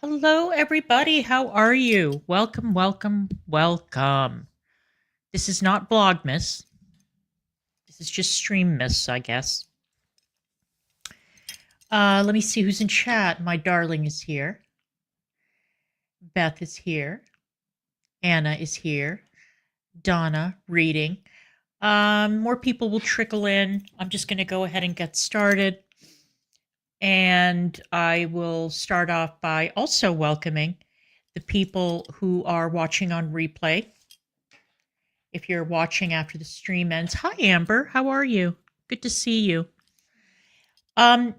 Hello, everybody. How are you? Welcome, welcome, welcome. This is not Vlogmas. This is just Streammas, I guess. Let me see who's in chat. My darling is here. Beth is here. Anna is here. Donna reading. More people will trickle in. I'm just going to go ahead and get started. And I will start off by also welcoming the people who are watching on replay. If you're watching after the stream ends, hi Amber, how are you? Good to see you. I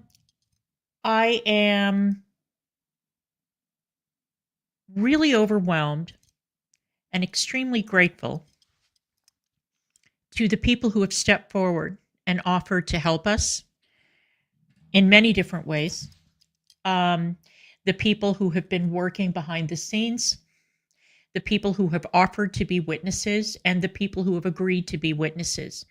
am really overwhelmed and extremely grateful to the people who have stepped forward and offered to help us in many different ways. The people who have been working behind the scenes, the people who have offered to be witnesses, and the people who have agreed to be witnesses.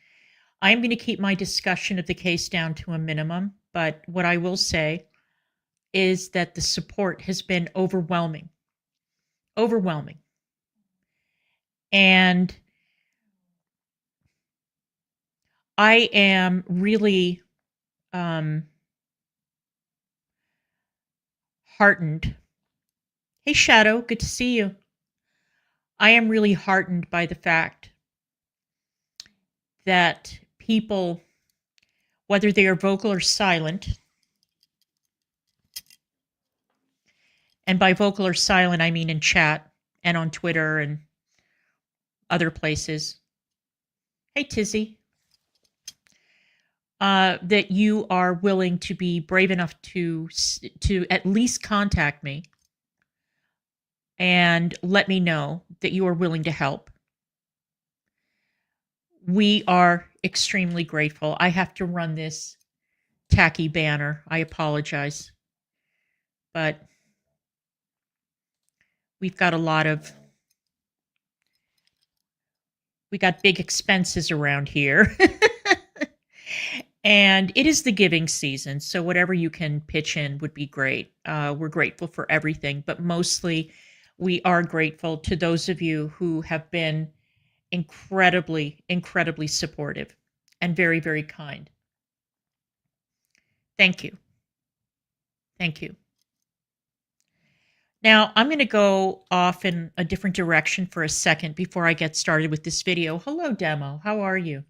I'm going to keep my discussion of the case down to a minimum, but what I will say is that the support has been overwhelming. Overwhelming. And I am really heartened. Hey, Shadow, good to see you. I am really heartened by the fact that people, whether they are vocal or silent, and by vocal or silent, I mean in chat and on Twitter and other places. Hey, Tizzy. That you are willing to be brave enough to at least contact me and let me know that you are willing to help. We are extremely grateful. I have to run this tacky banner. I apologize. But we got big expenses around here. And it is the giving season, so whatever you can pitch in would be great. We're grateful for everything, but mostly we are grateful to those of you who have been incredibly, incredibly supportive and very, very kind. Thank you. Thank you. Now, I'm going to go off in a different direction for a second before I get started with this video. Hello, Demo. How are you?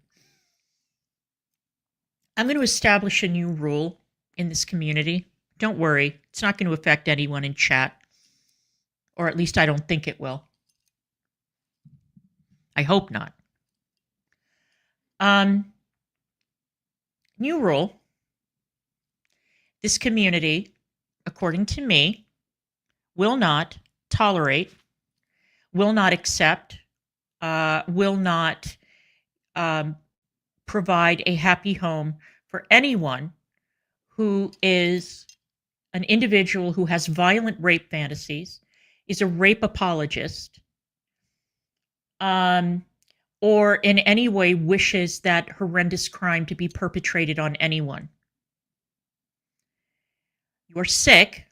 I'm going to establish a new rule in this community. Don't worry, it's not going to affect anyone in chat, or at least I don't think it will. I hope not. New rule. This community, according to me, will not tolerate, will not accept, will not provide a happy home for anyone who is an individual who has violent rape fantasies, is a rape apologist, or in any way wishes that horrendous crime to be perpetrated on anyone. You're sick.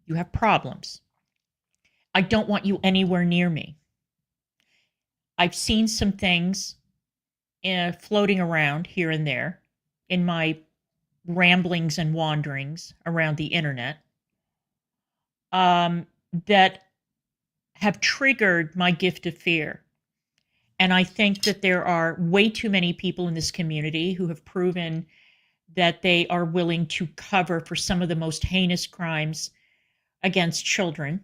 You have problems. I don't want you anywhere near me. I've seen some things floating around here and there in my ramblings and wanderings around the internet that have triggered my gift of fear. And I think that there are way too many people in this community who have proven that they are willing to cover for some of the most heinous crimes against children.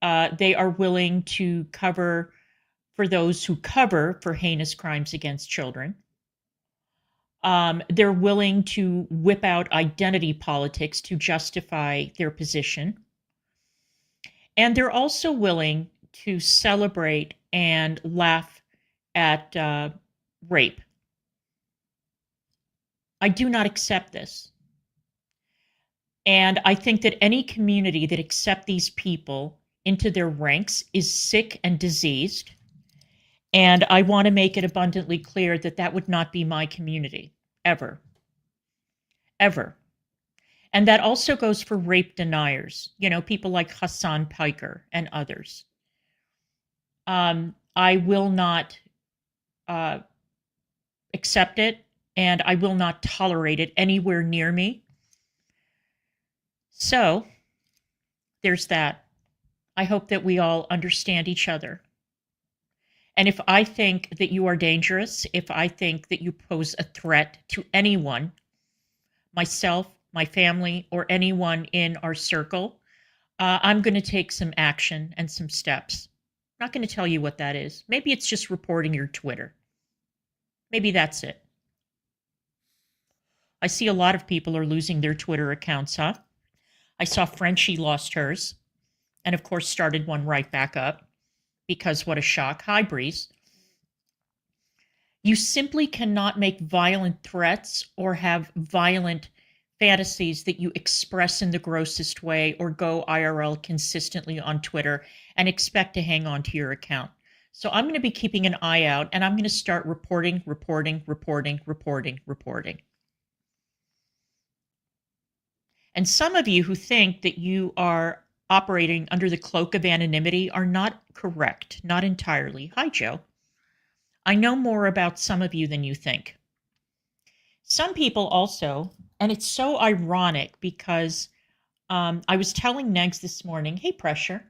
They are willing to cover for those who cover for heinous crimes against children. They're willing to whip out identity politics to justify their position. And they're also willing to celebrate and laugh at rape. I do not accept this. And I think that any community that accepts these people into their ranks is sick and diseased. And I want to make it abundantly clear that that would not be my community, ever. Ever. And that also goes for rape deniers, people like Hassan Piker and others. I will not accept it, and I will not tolerate it anywhere near me. So there's that. I hope that we all understand each other. And if I think that you are dangerous, if I think that you pose a threat to anyone, myself, my family, or anyone in our circle, I'm going to take some action and some steps. I'm not going to tell you what that is. Maybe it's just reporting your Twitter. Maybe that's it. I see a lot of people are losing their Twitter accounts, huh? I saw Frenchie lost hers, and of course started one right back up, because what a shock. Hi, Breeze. You simply cannot make violent threats or have violent fantasies that you express in the grossest way or go IRL consistently on Twitter and expect to hang on to your account. So I'm going to be keeping an eye out, and I'm going to start reporting. And some of you who think that you are operating under the cloak of anonymity are not correct, not entirely. Hi, Joe. I know more about some of you than you think. Some people also, and it's so ironic because I was telling Negs this morning, hey, Pressure.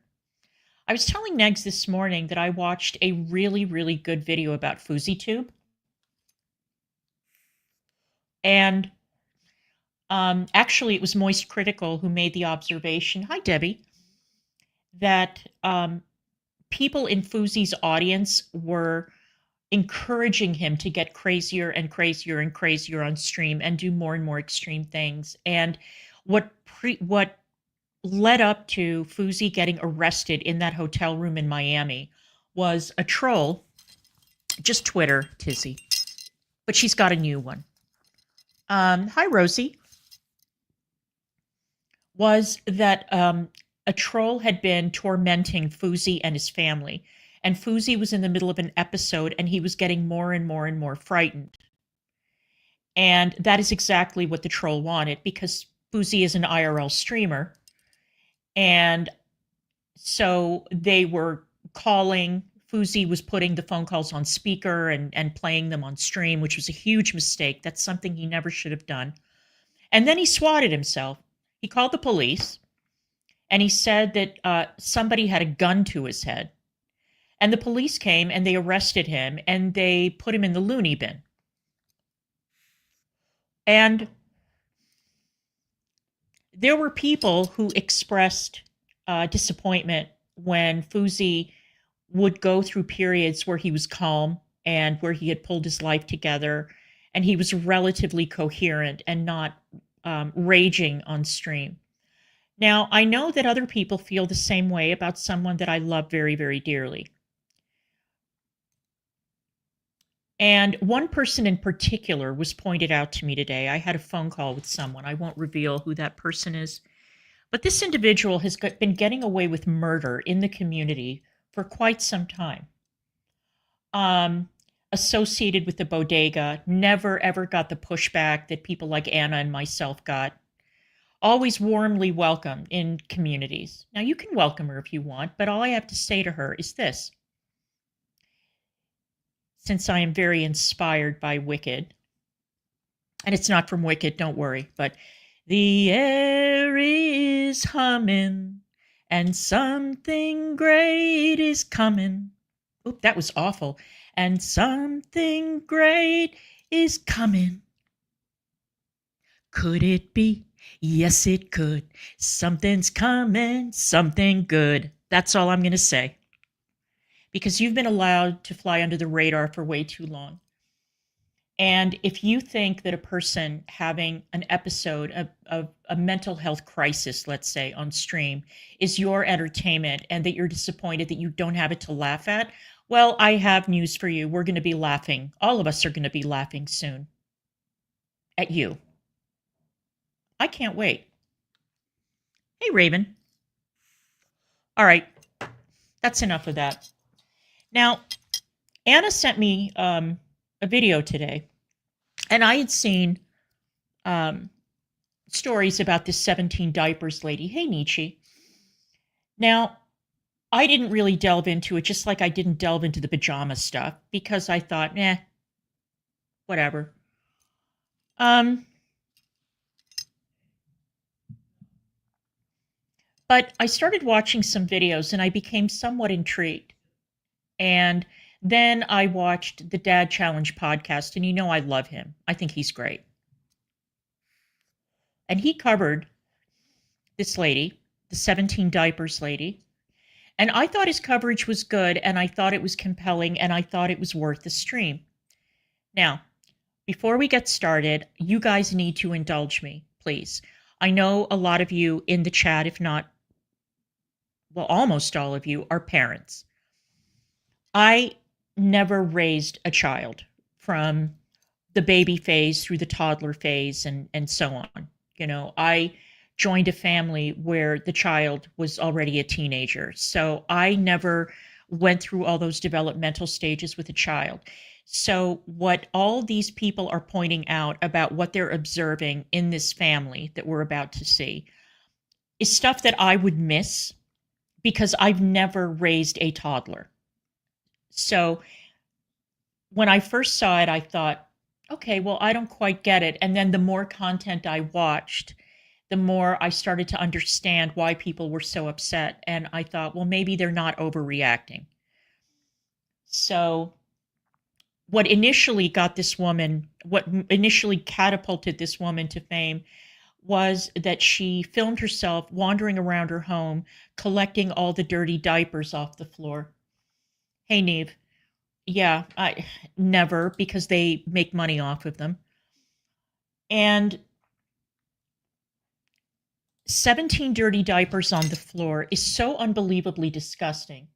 I was telling Negs this morning that I watched a really, really good video about FouseyTube. And actually, it was Moist Critical who made the observation, hi, Debbie, that people in Fousey's audience were encouraging him to get crazier and crazier and crazier on stream and do more and more extreme things. And what led up to Fousey getting arrested in that hotel room in Miami was a troll, just Twitter, Tizzy, but she's got a new one. Hi, Rosie. Was that a troll had been tormenting Fousey and his family. And Fousey was in the middle of an episode and he was getting more and more and more frightened. And that is exactly what the troll wanted, because Fousey is an IRL streamer. And so they were calling. Fousey was putting the phone calls on speaker and playing them on stream, which was a huge mistake. That's something he never should have done. And then he swatted himself. He called the police and he said that somebody had a gun to his head. And the police came and they arrested him and they put him in the loony bin. And there were people who expressed disappointment when Fousey would go through periods where he was calm and where he had pulled his life together and he was relatively coherent and not raging on stream. Now, I know that other people feel the same way about someone that I love very, very dearly. And one person in particular was pointed out to me today. I had a phone call with someone. I won't reveal who that person is. But this individual has been getting away with murder in the community for quite some time. Associated with the bodega, never ever got the pushback that people like Anna and myself got. Always warmly welcomed in communities. Now, you can welcome her if you want, but all I have to say to her is this. Since I am very inspired by Wicked, and it's not from Wicked, don't worry, but the air is humming and something great is coming. Oop, that was awful. And something great is coming. Could it be? Yes, it could. Something's coming, something good. That's all I'm going to say. Because you've been allowed to fly under the radar for way too long. And if you think that a person having an episode of a mental health crisis, let's say, on stream, is your entertainment and that you're disappointed that you don't have it to laugh at, well, I have news for you. We're going to be laughing. All of us are going to be laughing soon at you. I can't wait. Hey, Raven. All right. That's enough of that. Now, Anna sent me a video today, and I had seen stories about this 17 diapers lady. Hey, Nietzsche. Now, I didn't really delve into it, just like I didn't delve into the pajama stuff because I thought, whatever. But I started watching some videos and I became somewhat intrigued. And then I watched the Dad Challenge podcast, and you know I love him. I think he's great. And he covered this lady, the 17 diapers lady. And I thought his coverage was good, and I thought it was compelling, and I thought it was worth the stream. Now, before we get started, you guys need to indulge me, please. I know a lot of you in the chat, if not, well, almost all of you, are parents. I never raised a child from the baby phase through the toddler phase and so on. You know, I joined a family where the child was already a teenager. So I never went through all those developmental stages with a child. So what all these people are pointing out about what they're observing in this family that we're about to see is stuff that I would miss because I've never raised a toddler. So when I first saw it, I thought, okay, well, I don't quite get it. And then the more content I watched, the more I started to understand why people were so upset. And I thought, well, maybe they're not overreacting. So what initially catapulted this woman to fame was that she filmed herself wandering around her home, collecting all the dirty diapers off the floor. Hey, Neve. Yeah, I never, because they make money off of them. And 17 dirty diapers on the floor is so unbelievably disgusting.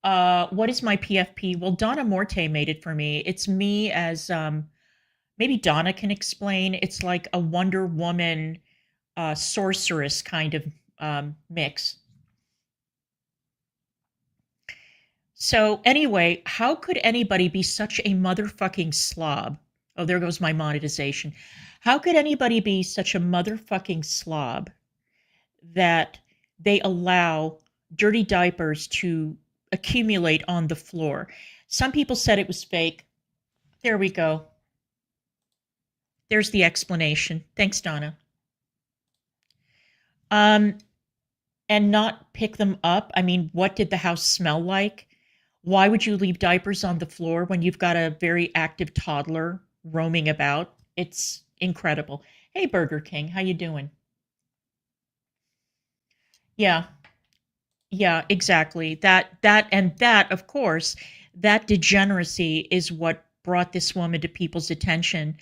What is my PFP? Well, Donna Morte made it for me. It's me as maybe Donna can explain. It's like a Wonder Woman sorceress kind of mix. So anyway, how could anybody be such a motherfucking slob? Oh, there goes my monetization. How could anybody be such a motherfucking slob that they allow dirty diapers to accumulate on the floor? Some people said it was fake. There we go. There's the explanation. Thanks, Donna. And not pick them up. I mean, what did the house smell like? Why would you leave diapers on the floor when you've got a very active toddler roaming about? It's incredible. Hey, Burger King, how you doing? Yeah, yeah, exactly. That, of course, that degeneracy is what brought this woman to people's attention.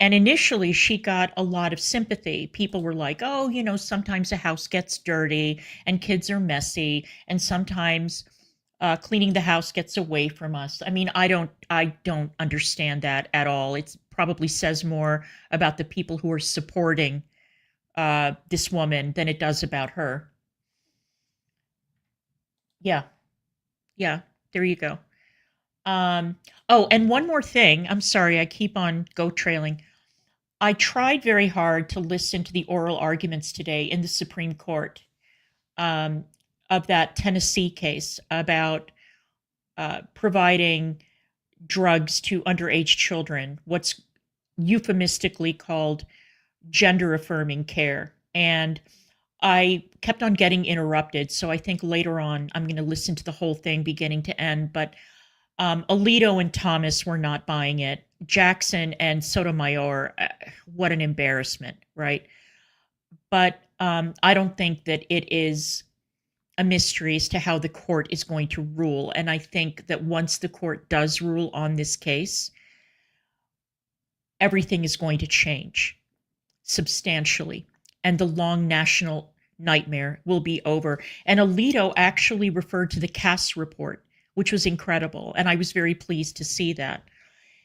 And initially, she got a lot of sympathy. People were like, oh, you know, sometimes a house gets dirty and kids are messy, and sometimes cleaning the house gets away from us. I mean, I don't understand that at all. It probably says more about the people who are supporting this woman than it does about her. Yeah, yeah. There you go. Oh, and one more thing. I'm sorry, I keep on goat trailing. I tried very hard to listen to the oral arguments today in the Supreme Court um, of that Tennessee case about providing drugs to underage children, what's euphemistically called gender affirming care. And I kept on getting interrupted. So I think later on I'm going to listen to the whole thing beginning to end. But Alito and Thomas were not buying it. Jackson and Sotomayor, what an embarrassment, right? But I don't think that it is a mystery as to how the court is going to rule. And I think that once the court does rule on this case, everything is going to change substantially. And the long national nightmare will be over. And Alito actually referred to the Cass report, which was incredible. And I was very pleased to see that.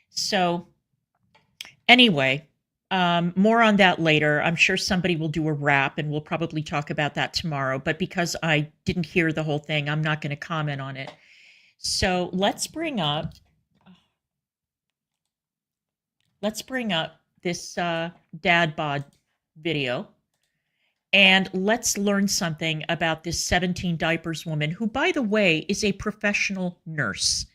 So anyway, more on that later. I'm sure somebody will do a wrap and we'll probably talk about that tomorrow. But because I didn't hear the whole thing, I'm not going to comment on it. So let's bring up this dad bod video. And let's learn something about this 17 diapers woman, who, by the way, is a professional nurse.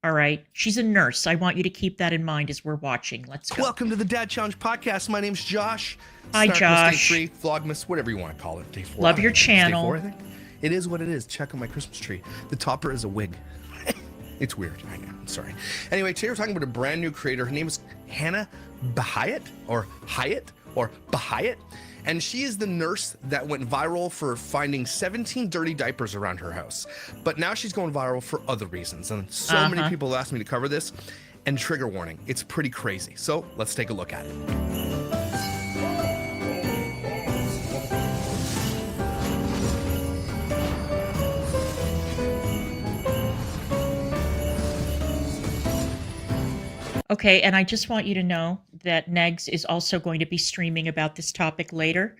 All right. She's a nurse. I want you to keep that in mind as we're watching. Let's go. Welcome to the Dad Challenge podcast. My name's Josh. Hi, Josh. Day 3, Vlogmas, whatever you want to call it. Day 4. Love your channel. Day 4, I think. It is what it is. Check on my Christmas tree. The topper is a wig. It's weird. I know. I'm sorry. Anyway, today we're talking about a brand new creator. Her name is Hannah Bahayat, or Bahayat. And she is the nurse that went viral for finding 17 dirty diapers around her house. But now she's going viral for other reasons. And so many people asked me to cover this. And trigger warning, it's pretty crazy. So let's take a look at it. Okay, and I just want you to know that Negs is also going to be streaming about this topic later.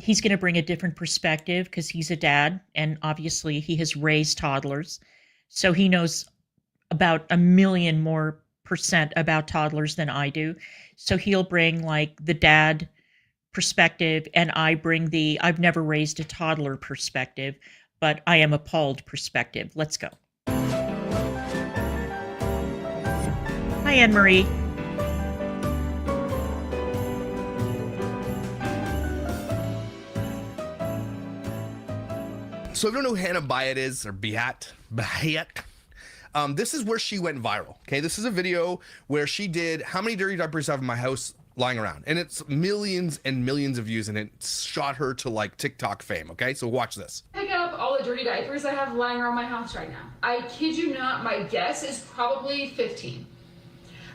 He's going to bring a different perspective because he's a dad, and obviously he has raised toddlers. So he knows about 1,000,000 more % about toddlers than I do. So he'll bring like the dad perspective, and I bring the I've never raised a toddler perspective, but I am appalled perspective. Let's go. Hi, Anne-Marie. So if you don't know who Hannah Bahayat is, or Bahayat, this is where she went viral. Okay, this is a video where she did how many dirty diapers I have in my house lying around, and it's millions and millions of views, and it shot her to like TikTok fame. Okay, so watch this. Pick up all the dirty diapers I have lying around my house right now. I kid you not, my guess is probably 15.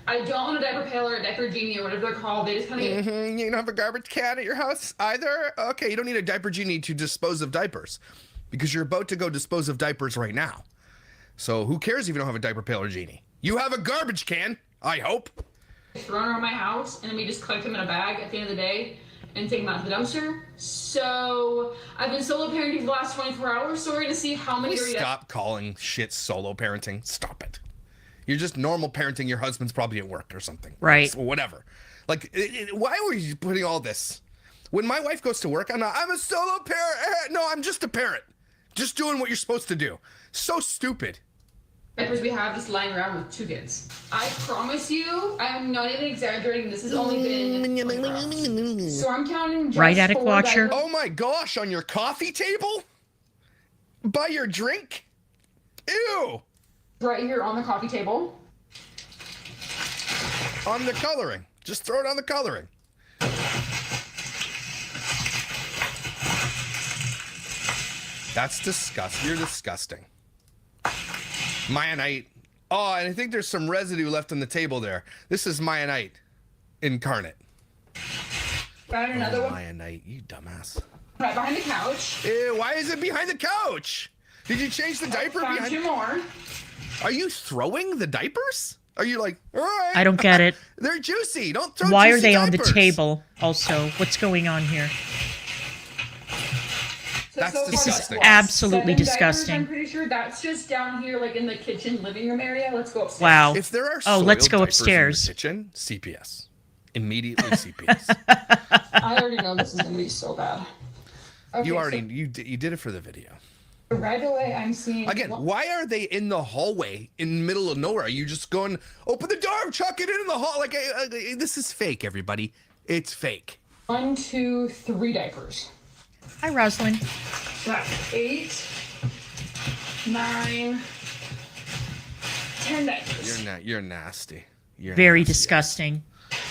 I don't own a diaper pail or a diaper genie or whatever they're called. They just kind of get... You don't have a garbage can at your house either? Okay, you don't need a diaper genie to dispose of diapers because you're about to go dispose of diapers right now. So who cares if you don't have a diaper pail or genie? You have a garbage can, I hope. thrown around my house, and then we just collect them in a bag at the end of the day and take them out to the dumpster. So I've been solo parenting for the last 24 hours, so we're going to see how many... Stop calling shit solo parenting. Stop it. You're just normal parenting. Your husband's probably at work or something. Right. So whatever. Like, why were you putting all this? When my wife goes to work, I'm a solo parent. No, I'm just a parent. Just doing what you're supposed to do. So stupid. Diapers we have just lying around with 2 kids. I promise you, I'm not even exaggerating. This has only been... So I'm counting just right, Attic Watcher? Oh my gosh, on your coffee table? By your drink? Ew. Right here on the coffee table. On the coloring. Just throw it on the coloring. That's disgusting. You're disgusting. Mayonite. Oh, and I think there's some residue left on the table there. This is mayonite incarnate. Got another one. Mayonite, you dumbass. Right behind the couch. Ew, why is it behind the couch? Did you change the diaper Found behind? 2 more. Are you throwing the diapers? Are you like, all right? I don't get it. They're juicy. Don't throw Why juicy are they diapers. on the table also? What's going on here? That's This is disgusting. absolutely 7 disgusting. Diapers, I'm pretty sure that's just down here, like in the kitchen living room area. Let's go upstairs. Wow. If there are let's soiled go diapers upstairs. in the kitchen, CPS. Immediately CPS. I already know this is gonna be so bad. Okay, You already you did it for the video. So right away, I'm seeing Again, why are they in the hallway in the middle of nowhere? Are you just going, open the door, chuck it in the hall? Like, this is fake, everybody. It's fake. 1, 2, 3 diapers. Hi, Rosalind. That's 8, 9, 10 diapers. You're nasty. You're Very nasty. disgusting.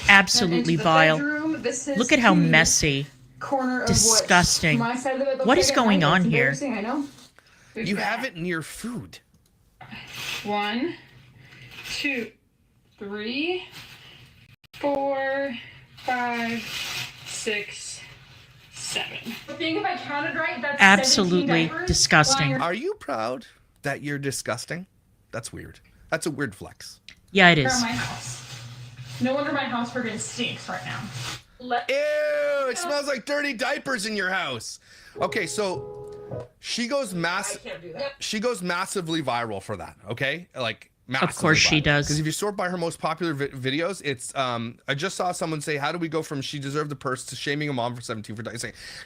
Absolutely And into the vile. bedroom, this is Look at how the messy. corner of Disgusting. my side of the bed looks What like is at going night. on It's here? embarrassing, I know. There's You that. have it near food. 1, 2, 3, 4, 5, 6, 7. I think if I counted right, that's Absolutely 17 diapers disgusting. lying Are you proud that you're disgusting? That's weird. That's a weird flex. Yeah, it around is. my house. No wonder my house friggin' stinks right now. Ew, it smells like dirty diapers in your house. Okay, so she goes I can't do that. she goes massively viral for that, okay? Like Of course she does. Because if you sort by her most popular videos, it's I just saw someone say, how do we go from she deserved the purse to shaming a mom for 17 for dying?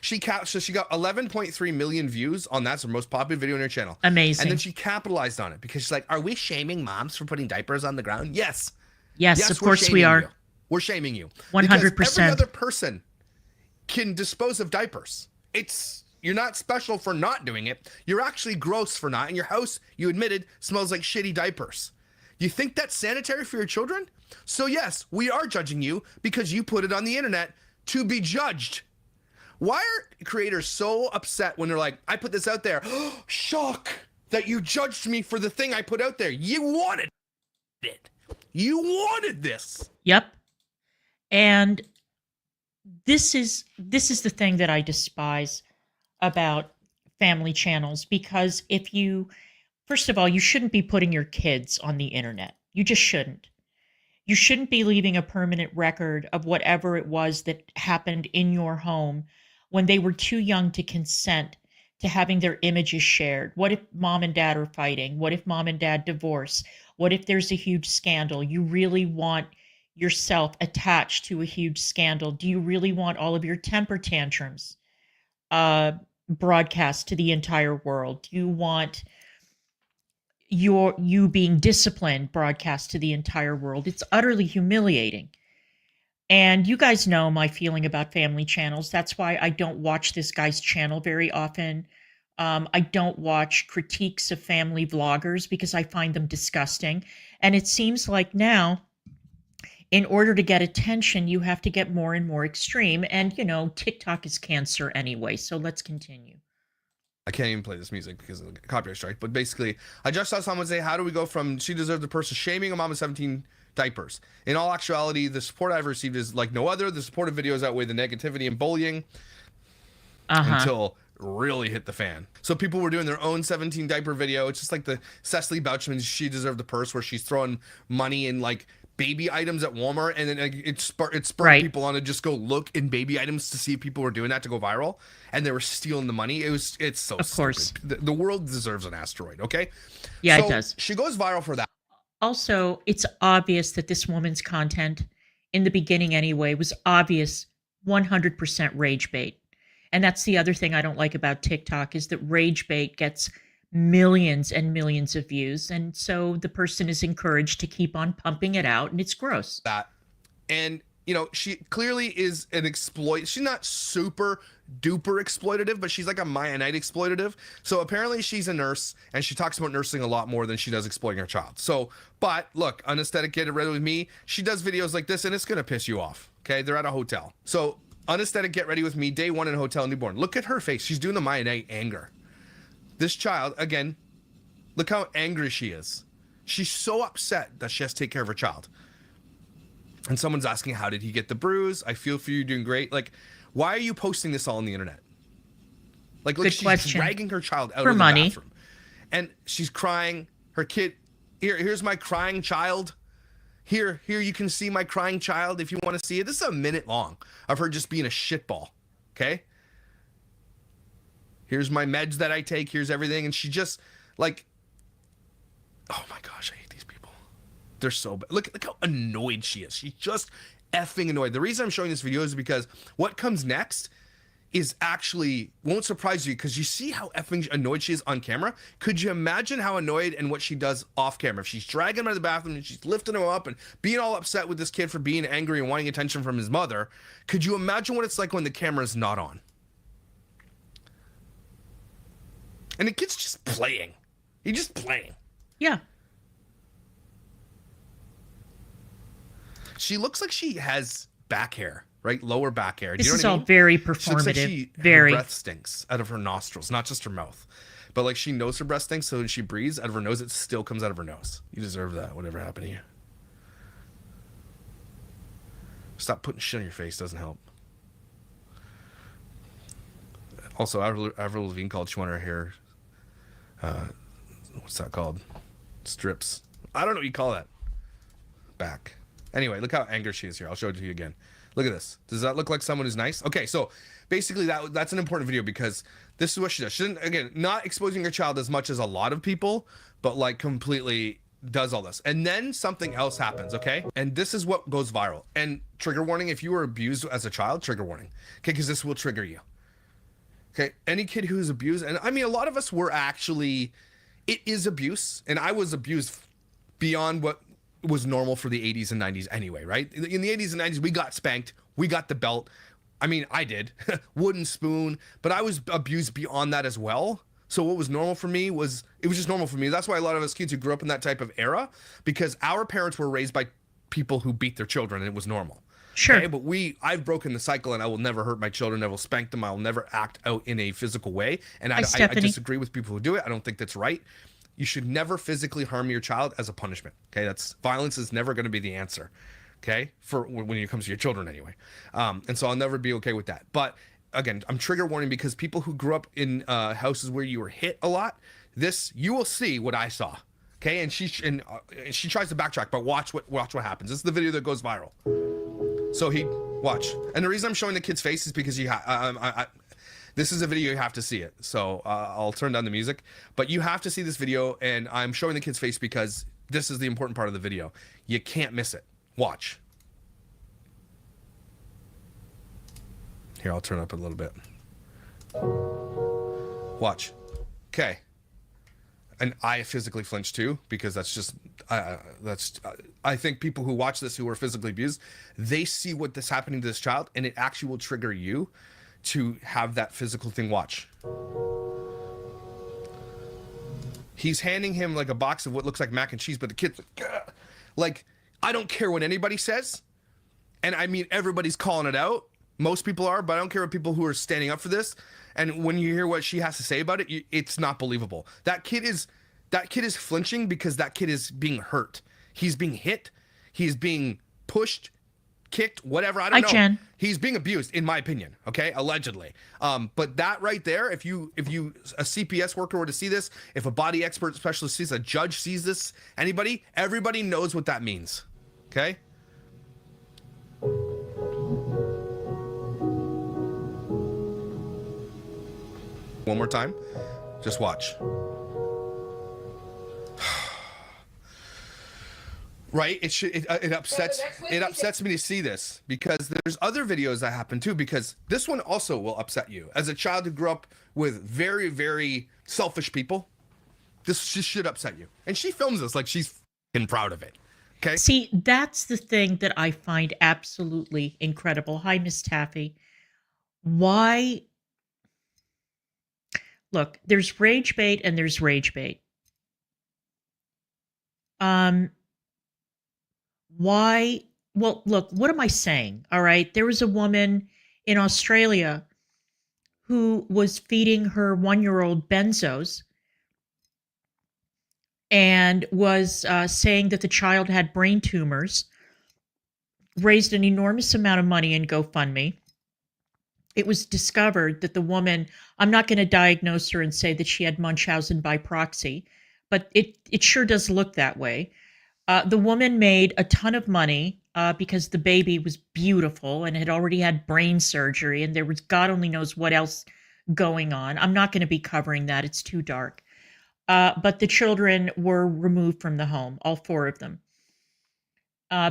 She got 11.3 million views on that's her most popular video on her channel. Amazing. And then she capitalized on it because she's like, are we shaming moms for putting diapers on the ground? Yes. Yes, of course we are. We're shaming you. 100%. Because every other person can dispose of diapers. You're not special for not doing it. You're actually gross for not. And your house, you admitted, smells like shitty diapers. You think that's sanitary for your children? So yes, we are judging you because you put it on the internet to be judged. Why are creators so upset when they're like, I put this out there? Shock that you judged me for the thing I put out there. You wanted it. You wanted this. Yep. And this is the thing that I despise about family channels, because first of all, you shouldn't be putting your kids on the internet. You just shouldn't. You shouldn't be leaving a permanent record of whatever it was that happened in your home when they were too young to consent to having their images shared. What if mom and dad are fighting? What if mom and dad divorce? What if there's a huge scandal? You really want yourself attached to a huge scandal? Do you really want all of your temper tantrums broadcast to the entire world? Do you want you being disciplined broadcast to the entire world? It's utterly humiliating. And you guys know my feeling about family channels. That's why I don't watch this guy's channel very often. I don't watch critiques of family vloggers because I find them disgusting. And it seems like now, in order to get attention, you have to get more and more extreme. And, TikTok is cancer anyway. So let's continue. I can't even play this music because of the copyright strike. But basically, I just saw someone say, how do we go from she deserved the purse to shaming a mom of 17 diapers? In all actuality, the support I've received is like no other. The supportive videos outweigh the negativity and bullying until really hit the fan. So people were doing their own 17 diaper video. It's just like the Cecily Bouchman's she deserved the purse, where she's throwing money in like baby items at Walmart, and then it spurred people on to just go look in baby items to see if people were doing that to go viral, and they were stealing the money. It's so of course stupid. The world deserves an asteroid. Okay, yeah, so it does. She goes viral for that. Also, it's obvious that this woman's content in the beginning anyway was obvious 100% rage bait. And that's the other thing I don't like about TikTok, is that rage bait gets millions and millions of views, and so the person is encouraged to keep on pumping it out, and it's gross. And she clearly is an exploit. She's not super duper exploitative, but she's like a Maya Knight exploitative. So apparently she's a nurse, and she talks about nursing a lot more than she does exploiting her child. So, but look, Unaesthetic Get It Ready With Me, she does videos like this, and it's gonna piss you off. Okay, they're at a hotel. So Unaesthetic Get Ready With Me, day one in hotel newborn. Look at her face. She's doing the Maya Knight anger. This child, again, look how angry she is. She's so upset that she has to take care of her child. And someone's asking, how did he get the bruise? I feel for you, doing great. Like, why are you posting this all on the internet? Like, look, she's dragging her child out of the bathroom. And she's crying. Her kid, here's my crying child. Here you can see my crying child if you want to see it. This is a minute long of her just being a shitball. Okay? Here's my meds that I take. Here's everything. And she just, like, oh my gosh, I hate these people. They're so bad. Look how annoyed she is. She's just effing annoyed. The reason I'm showing this video is because what comes next is actually won't surprise you, because you see how effing annoyed she is on camera. Could you imagine how annoyed and what she does off camera? If she's dragging him out of the bathroom and she's lifting him up and being all upset with this kid for being angry and wanting attention from his mother, could you imagine what it's like when the camera's not on? And the kid's just playing. He's just playing. Yeah. She looks like she has back hair, right? Lower back hair. This Do you know is what I all mean? very She looks performative. like Very. her breath stinks out of her nostrils, not just her mouth. But like she knows her breath stinks, so when she breathes out of her nose, it still comes out of her nose. You deserve that, whatever happened to you. Stop putting shit on your face, doesn't help. Also, Avril Lavigne called she wanted her hair, what's that called? Strips. I don't know what you call that. Back. Anyway, look how angry she is here. I'll show it to you again. Look at this. Does that look like someone who's nice? Okay, so basically that's an important video, because this is what she does. She doesn't, again, not exposing her child as much as a lot of people, but like completely does all this. And then something else happens, okay? And this is what goes viral. And trigger warning, if you were abused as a child, trigger warning, okay? Because this will trigger you, okay? Any kid who's abused, and I mean, a lot of us were actually, it is abuse, and I was abused beyond what was normal for the 80s and 90s anyway, right? In the 80s and 90s, we got spanked, we got the belt. I mean, I did, wooden spoon, but I was abused beyond that as well. So what was normal for me was, it was just normal for me. That's why a lot of us kids who grew up in that type of era, because our parents were raised by people who beat their children and it was normal. Sure. Okay? But I've broken the cycle, and I will never hurt my children. I will spank them. I will never act out in a physical way. And I disagree with people who do it. I don't think that's right. You should never physically harm your child as a punishment. Okay. Violence is never going to be the answer. Okay. For when it comes to your children anyway. And so I'll never be okay with that. But again, I'm trigger warning because people who grew up in houses where you were hit a lot, you will see what I saw. Okay, and she tries to backtrack, but watch what happens. This is the video that goes viral. So watch, and the reason I'm showing the kid's face is because this is a video, you have to see it. So I'll turn down the music, but you have to see this video, and I'm showing the kid's face because this is the important part of the video. You can't miss it. Watch. Here, I'll turn up a little bit. Watch. Okay. And I physically flinch too, because that's just, I think people who watch this who are physically abused, they see what this happening to this child, and it actually will trigger you to have that physical thing. Watch. He's handing him like a box of what looks like mac and cheese, but the kid's like, I don't care what anybody says. And I mean, everybody's calling it out. Most people are, but I don't care what people who are standing up for this. And when you hear what she has to say about it, it's not believable. That kid is flinching because that kid is being hurt. He's being hit. He's being pushed, kicked, whatever. I don't know. Jen. He's being abused, in my opinion. Okay, allegedly. But that right there, if you a CPS worker were to see this, if a body expert specialist sees, a judge sees this, everybody knows what that means. Okay. One more time. Just watch. Right? It upsets me to see this, because there's other videos that happen too, because this one also will upset you. As a child who grew up with very, very selfish people, this just should upset you. And she films this like she's fucking proud of it. Okay? See, that's the thing that I find absolutely incredible. Hi, Miss Taffy. Why? Look, there's rage bait and there's rage bait. Why? Well, look, what am I saying? All right. There was a woman in Australia who was feeding her 1-year-old benzos and was saying that the child had brain tumors, raised an enormous amount of money in GoFundMe. It was discovered that the woman, I'm not going to diagnose her and say that she had Munchausen by proxy, but it sure does look that way. The woman made a ton of money because the baby was beautiful and had already had brain surgery, and there was God only knows what else going on. I'm not going to be covering that. It's too dark. But the children were removed from the home, all 4 of them.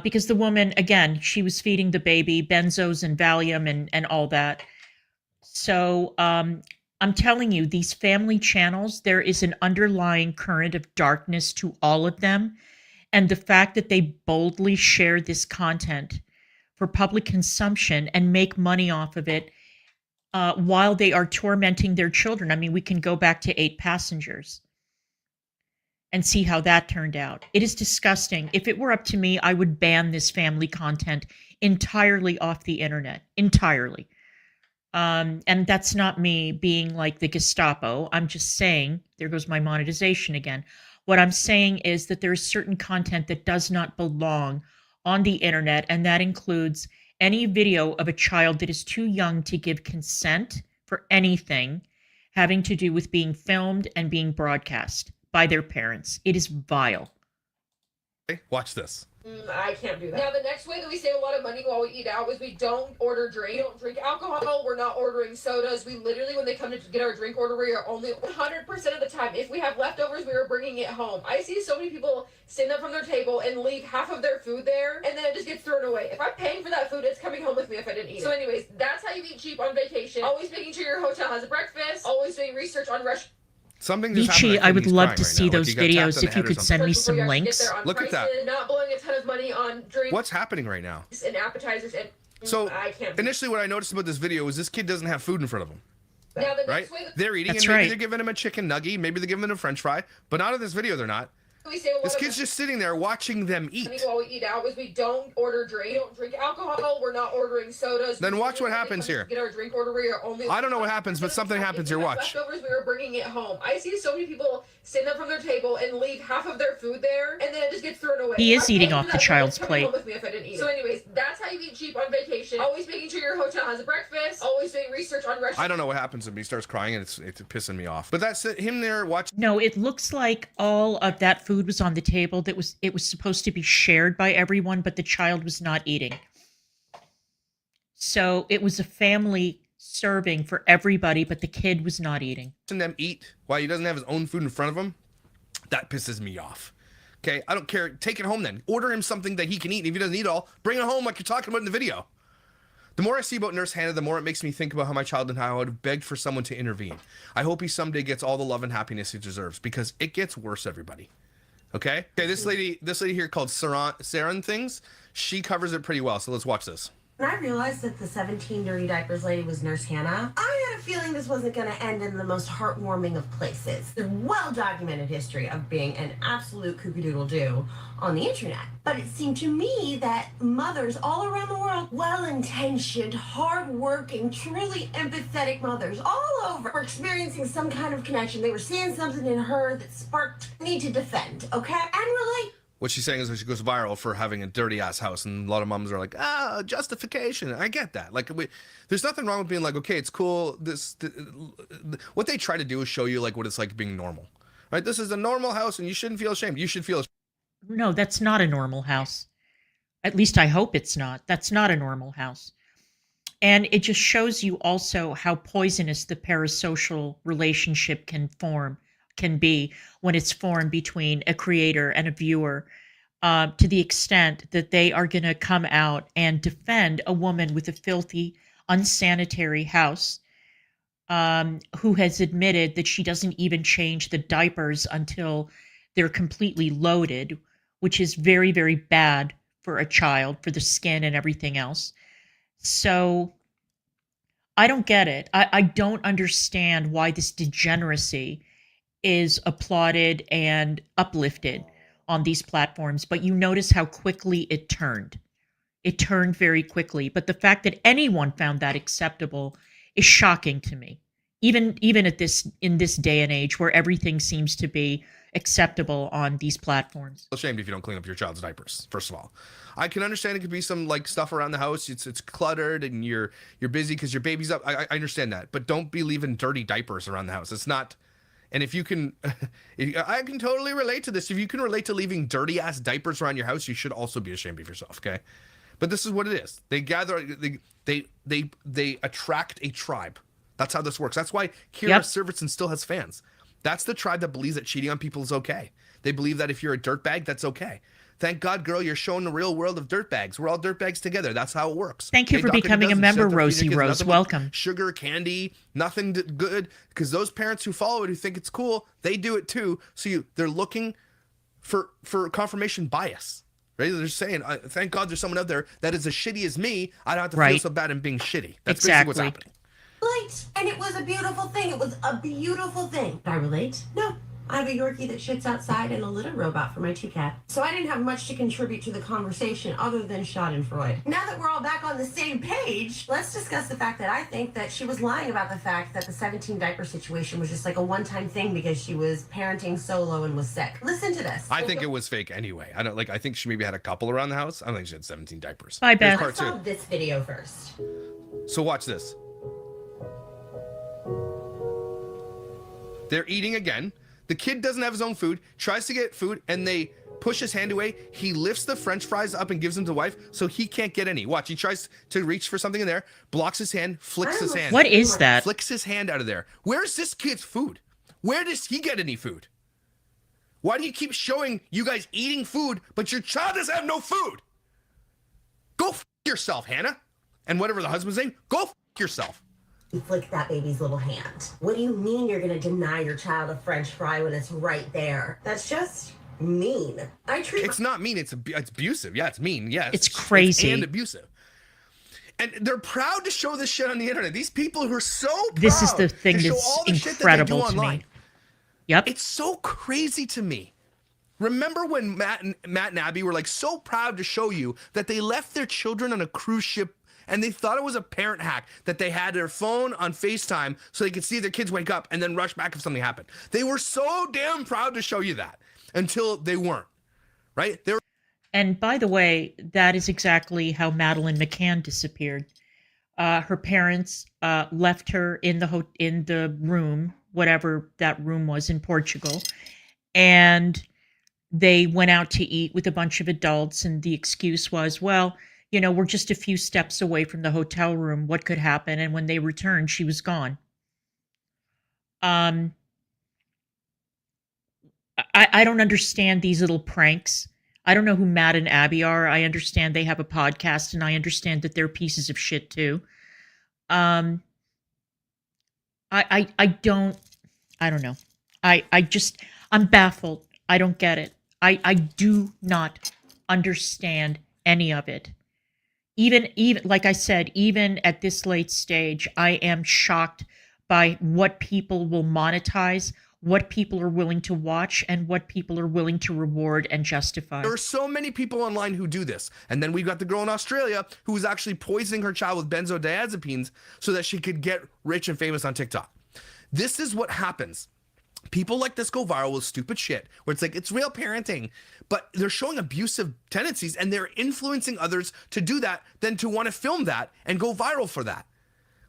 Because the woman, again, she was feeding the baby benzos and Valium and all that. So I'm telling you, these family channels, there is an underlying current of darkness to all of them. And the fact that they boldly share this content for public consumption and make money off of it while they are tormenting their children. I mean, we can go back to 8 Passengers and see how that turned out. It is disgusting. If it were up to me, I would ban this family content entirely off the internet, entirely. And that's not me being like the Gestapo. I'm just saying, there goes my monetization again. What I'm saying is that there's certain content that does not belong on the internet, and that includes any video of a child that is too young to give consent for anything having to do with being filmed and being broadcast by their parents. It is vile. Okay, watch this. I can't do that. Now, the next way that we save a lot of money while we eat out is we don't order drink. We don't drink alcohol. We're not ordering sodas. We literally, when they come to get our drink order, we are only 100% of the time. If we have leftovers, we are bringing it home. I see so many people stand up from their table and leave half of their food there, and then it just gets thrown away. If I'm paying for that food, it's coming home with me if I didn't eat it. So anyways, that's how you eat cheap on vacation. Always making sure your hotel has a breakfast. Always doing research on restaurants. Something just Michi, happened. I would love to Right see now. those Like he got tapped videos on the if you head or could something. send me Before some we actually links. get there on Look at that. prices, not blowing a ton of money on drinks What's happening right now? and appetizers. And So I can't. initially, what I noticed about this video is this kid doesn't have food in front of him. Now, the Right? next way that They're eating, That's and maybe right. they're giving him a chicken nugget, maybe they're giving him a French fry, but not in this video. They're not. we save a lot This of kid's just sitting there watching them money eat. while we eat out is we don't order drink. We don't drink alcohol. We're not ordering sodas. Then We watch what literally happens come to here. Get our drink order. We are only. I don't know what happens, but something happens here. If we have Watch. Leftovers, we are bringing it home. I see so many people stand up from their table and leave half of their food there, and then it just gets thrown away. He If is I'm eating paying off for the that food, child's it's coming home plate. with me if I didn't eat it. So anyways, that's how you eat cheap on vacation. Always making sure your hotel has a breakfast. Always doing research on restaurants. I don't know what happens when he starts crying, and it's pissing me off. But that's it, him there watching. No, it looks like all of that food was on the table. It was supposed to be shared by everyone, but the child was not eating. So it was a family serving for everybody, but the kid was not eating. Them eat while he doesn't have his own food in front of him, that pisses me off. Okay, I don't care. Take it home then. Order him something that he can eat. And if he doesn't eat it all, bring it home like you're talking about in the video. The more I see about Nurse Hannah, the more it makes me think about how my child and how I would have begged for someone to intervene. I hope he someday gets all the love and happiness he deserves, because it gets worse, everybody. Okay, this lady here called Saran Things, she covers it pretty well. So let's watch this. When I realized that the 17 dirty diapers lady was Nurse Hannah, I had a feeling this wasn't going to end in the most heartwarming of places. There's well-documented history of being an absolute kookadoodle-doo on the internet. But it seemed to me that mothers all around the world, well-intentioned, hard-working, truly empathetic mothers all over, were experiencing some kind of connection. They were seeing something in her that sparked need to defend, okay? And relate. What she's saying is that she goes viral for having a dirty ass house, and a lot of moms are like, justification. I get that. Like, there's nothing wrong with being like, okay, it's cool. What they try to do is show you like what it's like being normal, right? This is a normal house, and you shouldn't feel ashamed. You should feel ashamed. No, that's not a normal house. At least I hope it's not. That's not a normal house. And it just shows you also how poisonous the parasocial relationship can be when it's formed between a creator and a viewer, to the extent that they are going to come out and defend a woman with a filthy, unsanitary house, who has admitted that she doesn't even change the diapers until they're completely loaded, which is very, very bad for a child, for the skin and everything else. So I don't get it. I don't understand why this degeneracy is applauded and uplifted on these platforms, but you notice how quickly it turned. It turned very quickly. But the fact that anyone found that acceptable is shocking to me. Even in this day and age where everything seems to be acceptable on these platforms. Ashamed if you don't clean up your child's diapers. First of all, I can understand it could be some like stuff around the house. It's cluttered and you're busy because your baby's up. I understand that, but don't be leaving dirty diapers around the house. It's not. And if you can, I can totally relate to this. If you can relate to leaving dirty ass diapers around your house, you should also be ashamed of yourself. Okay, but this is what it is. They gather. They attract a tribe. That's how this works. That's why Kira Servitson still has fans. That's the tribe that believes that cheating on people is okay. They believe that if you're a dirtbag, that's okay. Thank God, girl, you're showing the real world of dirtbags. We're all dirtbags together. That's how it works. Thank you for becoming a member, Rosie Rose. Welcome. Sugar, candy, nothing good. Because those parents who follow it, who think it's cool, they do it too. So they're looking for confirmation bias. Right? They're saying, thank God there's someone out there that is as shitty as me. I don't have to feel so bad in being shitty. That's basically what's happening. And it was a beautiful thing. It was a beautiful thing. Can I relate? No. I have a Yorkie that shits outside and a litter robot for my 2 cat. So I didn't have much to contribute to the conversation other than schadenfreude. Now that we're all back on the same page, let's discuss the fact that I think that she was lying about the fact that the 17 diaper situation was just like a one-time thing because she was parenting solo and was sick. Listen to this. I think it was fake anyway. I think she maybe had a couple around the house. I don't think she had 17 diapers. Bye, Beth. I saw this video first. So watch this. They're eating again. The kid doesn't have his own food, tries to get food, and they push his hand away. He lifts the French fries up and gives them to the wife so he can't get any. Watch, he tries to reach for something in there, blocks his hand, flicks his hand. What is that? Flicks his hand out of there. Where's this kid's food? Where does he get any food? Why do you keep showing you guys eating food, but your child doesn't have no food? Go f yourself, Hannah. And whatever the husband's name, go f yourself. You flick that baby's little hand. What do you mean you're gonna deny your child a French fry when it's right there? That's just mean. It's not mean, it's abusive. Yeah, it's mean. Yeah, it's crazy. And abusive. And they're proud to show this shit on the internet. These people who are so proud this is the thing to show that's all the incredible shit that they do to online. me. Yep. It's so crazy to me. Remember when Matt and Abby were like so proud to show you that they left their children on a cruise ship and they thought it was a parent hack, that they had their phone on FaceTime so they could see their kids wake up and then rush back if something happened. They were so damn proud to show you that until they weren't, right? They were. And by the way, that is exactly how Madeleine McCann disappeared. Her parents left her in the room, whatever that room was in Portugal, and they went out to eat with a bunch of adults, and the excuse was, well, you know, we're just a few steps away from the hotel room. What could happen? And when they returned, she was gone. I don't understand these little pranks. I don't know who Matt and Abby are. I understand they have a podcast, and I understand that they're pieces of shit too. I don't know. I'm baffled. I don't get it. I do not understand any of it. Even like I said, even at this late stage, I am shocked by what people will monetize, what people are willing to watch, and what people are willing to reward and justify. There are so many people online who do this. And then we've got the girl in Australia who was actually poisoning her child with benzodiazepines so that she could get rich and famous on TikTok. This is what happens. People like this go viral with stupid shit where it's like, it's real parenting, but they're showing abusive tendencies and they're influencing others to do that, then to want to film that and go viral for that.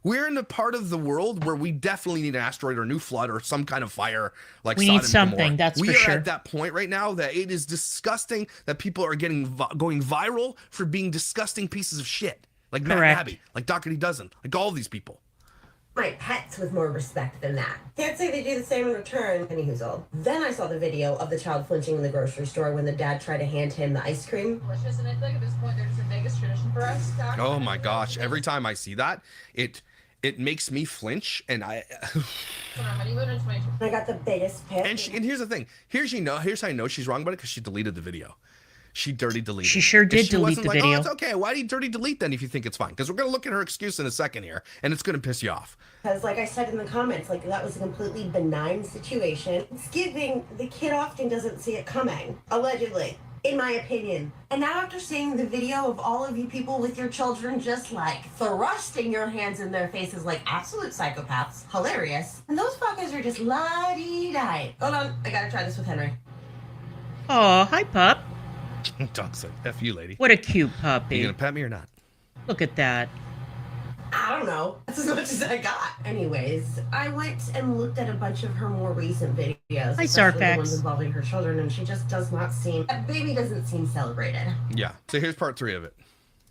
We're in a part of the world where we definitely need an asteroid or a new flood or some kind of fire like we Sodom need something, and Gomorrah. that's we for are sure. at that point right now that it is disgusting that people are going viral for being disgusting pieces of shit. Like Matt and Abby, like Doherty Dozen, like all of these people. My pets with more respect than that. Can't say they do the same in return. Anywho's. Then I saw the video of the child flinching in the grocery store when the dad tried to hand him the ice cream. Delicious, and I feel like at this point they're just a Vegas tradition for us. Oh my gosh! Every time I see that, it makes me flinch, and I got the biggest pick. and here's the thing. Here's how I know she's wrong about it, because she deleted the video. She dirty deleted. She sure did delete the video. Oh, it's okay. Why do you dirty delete then if you think it's fine? Because we're gonna look at her excuse in a second here, and it's gonna piss you off. Because like I said in the comments, like that was a completely benign situation. It's giving the kid often doesn't see it coming, allegedly, in my opinion. And now after seeing the video of all of you people with your children just like thrusting your hands in their faces like absolute psychopaths, hilarious. And those fuckers are just la-dee-die. Hold on, I gotta try this with Henry. Oh, hi, pup. Dog said, F you, lady. What a cute puppy. You gonna pet me or not? Look at that. I don't know. That's as much as I got. Anyways, I went and looked at a bunch of her more recent videos. Hi, especially Zarfax. the ones involving her children, and she just does not seem... That baby doesn't seem celebrated. Yeah. So here's part 3 of it.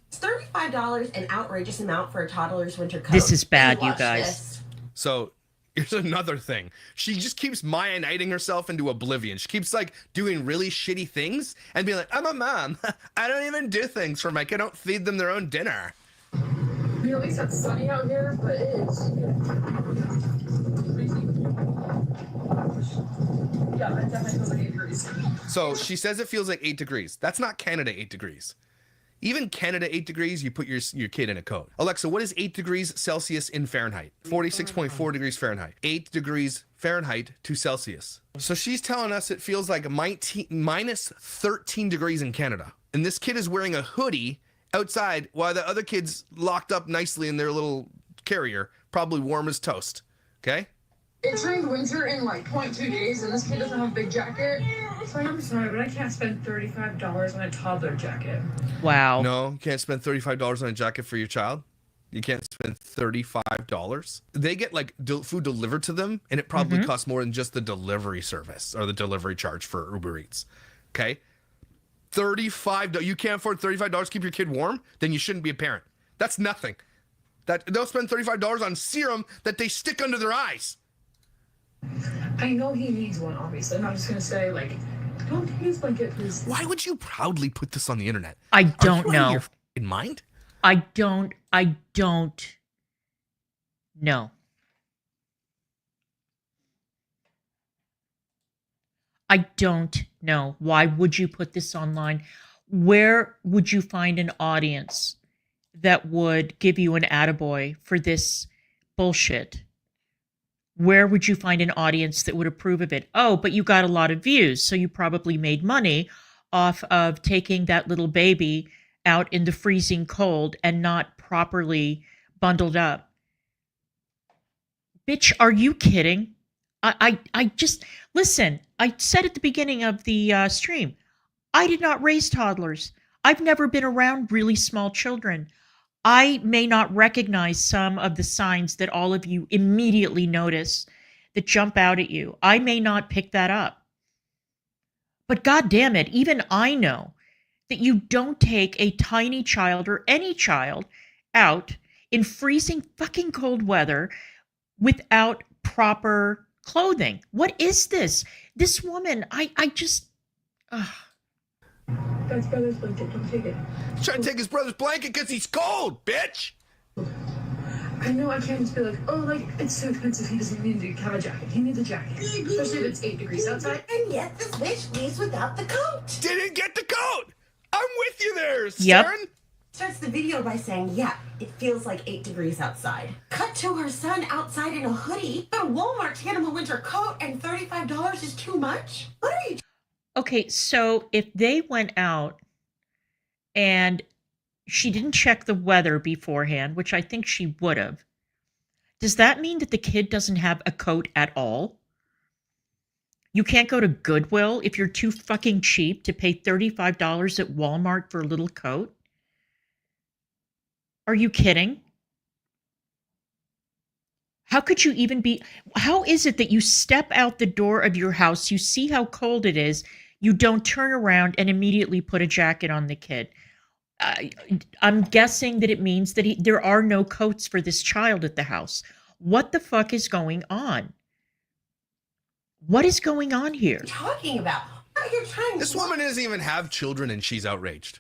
It's $35, an outrageous amount for a toddler's winter coat. This is bad, you Watch guys. this. So here's another thing. She just keeps Maya-nighting herself into oblivion. She keeps like doing really shitty things and being like, I'm a mom. I don't even do things for my kid. I don't feed them their own dinner. At least it's sunny out here, but it is. Yeah, it definitely feels like 8 degrees. So she says it feels like 8 degrees. That's not Canada 8 degrees. Even Canada 8 degrees, you put your kid in a coat. Alexa, what is 8 degrees Celsius in Fahrenheit? 46.4 degrees Fahrenheit. 8 degrees Fahrenheit to Celsius. So she's telling us it feels like minus 13 degrees in Canada. And this kid is wearing a hoodie outside while the other kid's locked up nicely in their little carrier, probably warm as toast. Okay? It turned winter in like 0.2 days, and this kid doesn't have a big jacket. So I'm sorry, but I can't spend $35 on a toddler jacket. Wow. No, you can't spend $35 on a jacket for your child. You can't spend $35. They get like food delivered to them, and it probably costs more than just the delivery service or the delivery charge for Uber Eats. Okay? $35. You can't afford $35 to keep your kid warm? Then you shouldn't be a parent. That's nothing. That they'll spend $35 on serum that they stick under their eyes. I know he needs one, obviously. I'm not just gonna say, like, don't take his blanket, please. Why would you proudly put this on the internet? I don't Are you out of know. your f***ing mind? I don't know. I don't know. Why would you put this online? Where would you find an audience that would give you an attaboy for this bullshit? Where would you find an audience that would approve of it? Oh, but you got a lot of views, so you probably made money off of taking that little baby out in the freezing cold and not properly bundled up. Bitch, are you kidding? I just, listen, I said at the beginning of the stream, I did not raise toddlers. I've never been around really small children. I may not recognize some of the signs that all of you immediately notice that jump out at you. I may not pick that up. But God damn it, even I know that you don't take a tiny child or any child out in freezing fucking cold weather without proper clothing. What is this? This woman, I just... That's brother's blanket, don't take it. He's trying to take his brother's blanket because he's cold, bitch. I know I can't just be like, oh, like, it's so expensive, he doesn't need to have a jacket. He needs a jacket. Especially if it's 8 degrees outside. And yet this bitch leaves without the coat. Didn't get the coat. I'm with you there, Yep. Sharon. Starts the video by saying, yeah, it feels like 8 degrees outside. Cut to her son outside in a hoodie. Go to Walmart to get him a winter coat and $35 is too much? What are you... Okay, so if they went out and she didn't check the weather beforehand, which I think she would have, does that mean that the kid doesn't have a coat at all? You can't go to Goodwill if you're too fucking cheap to pay $35 at Walmart for a little coat? Are you kidding? How could you even be... How is it that you step out the door of your house, you see how cold it is, you don't turn around and immediately put a jacket on the kid? I'm guessing that it means that there are no coats for this child at the house. What the fuck is going on? What is going on here? talking about? What are you trying This woman doesn't even have children and she's outraged.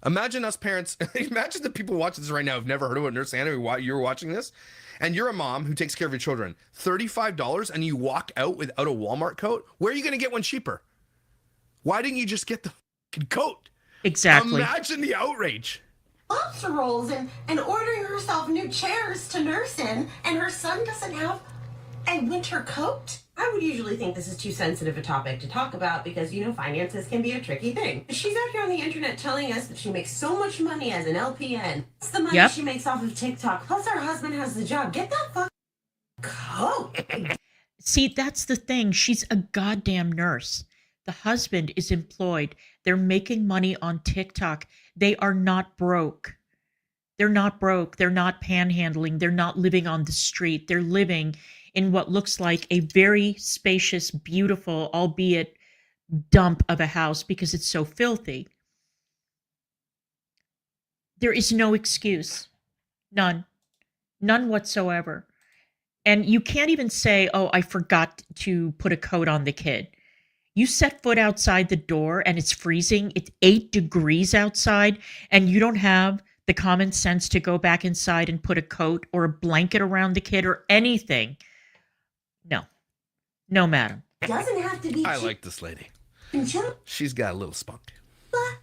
Imagine us parents, imagine the people watching this right now who've never heard of what Nurse Hannah, you're watching this, and you're a mom who takes care of your children. $35 and you walk out without a Walmart coat? Where are you going to get one cheaper? Why didn't you just get the fucking coat? Exactly. Imagine the outrage. lobster rolls and ordering herself new chairs to nurse in, and her son doesn't have a winter coat? I would usually think this is too sensitive a topic to talk about because, finances can be a tricky thing. But she's out here on the internet telling us that she makes so much money as an LPN. That's the money she makes off of TikTok. Plus her husband has the job. Get that fucking coat. See, that's the thing. She's a goddamn nurse. The husband is employed. They're making money on TikTok. They are not broke. They're not broke. They're not panhandling. They're not living on the street. They're living in what looks like a very spacious, beautiful, albeit dump of a house because it's so filthy. There is no excuse. None. None whatsoever. And you can't even say, oh, I forgot to put a coat on the kid. You set foot outside the door and it's freezing. It's 8 degrees outside and you don't have the common sense to go back inside and put a coat or a blanket around the kid or anything. No. No, madam. Doesn't have to be I cheap. like this lady. Not She's got a little spunk.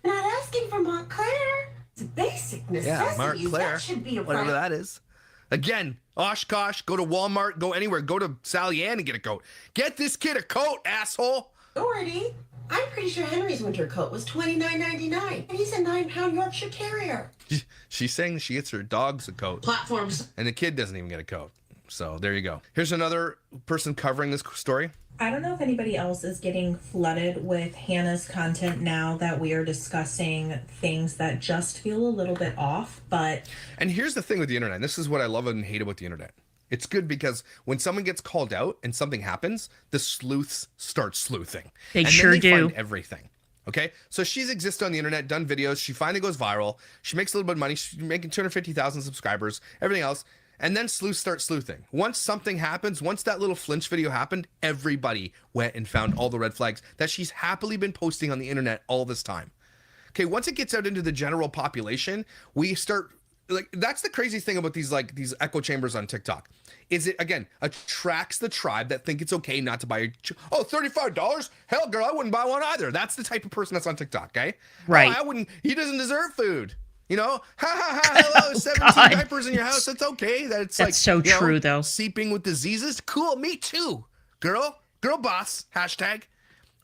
asking for Montclair. It's a basic necessity. Montclair, That should be a whatever priority. that is. Again, Oshkosh, go to Walmart, go anywhere, go to Sally Ann and get a coat. Get this kid a coat, asshole. I'm pretty sure Henry's winter coat was $29.99, and he's a 9-pound Yorkshire Terrier. She's saying she gets her dogs a coat. Platforms. And the kid doesn't even get a coat. So there you go. Here's another person covering this story. I don't know if anybody else is getting flooded with Hannah's content now that we are discussing things that just feel a little bit off, but... And here's the thing with the internet. And this is what I love and hate about the internet. It's good because when someone gets called out and something happens, the sleuths start sleuthing. They and sure then they do. find everything. Okay, so she's existed on the internet, done videos. She finally goes viral. She makes a little bit of money. She's making 250,000 subscribers, everything else. And then sleuths start sleuthing. Once something happens, once that little flinch video happened, everybody went and found all the red flags that she's happily been posting on the internet all this time. Okay, once it gets out into the general population, we start, like, that's the crazy thing about these echo chambers on TikTok. Is it, again, attracts the tribe that think it's okay not to buy $35? Hell, girl, I wouldn't buy one either. That's the type of person that's on TikTok, okay? Right. Oh, I wouldn't, he doesn't deserve food. You know, hello, 17 God. diapers in your house. It's okay. That's That's like, so you know, true, though. seeping with diseases. Cool, me too. Girl boss, hashtag.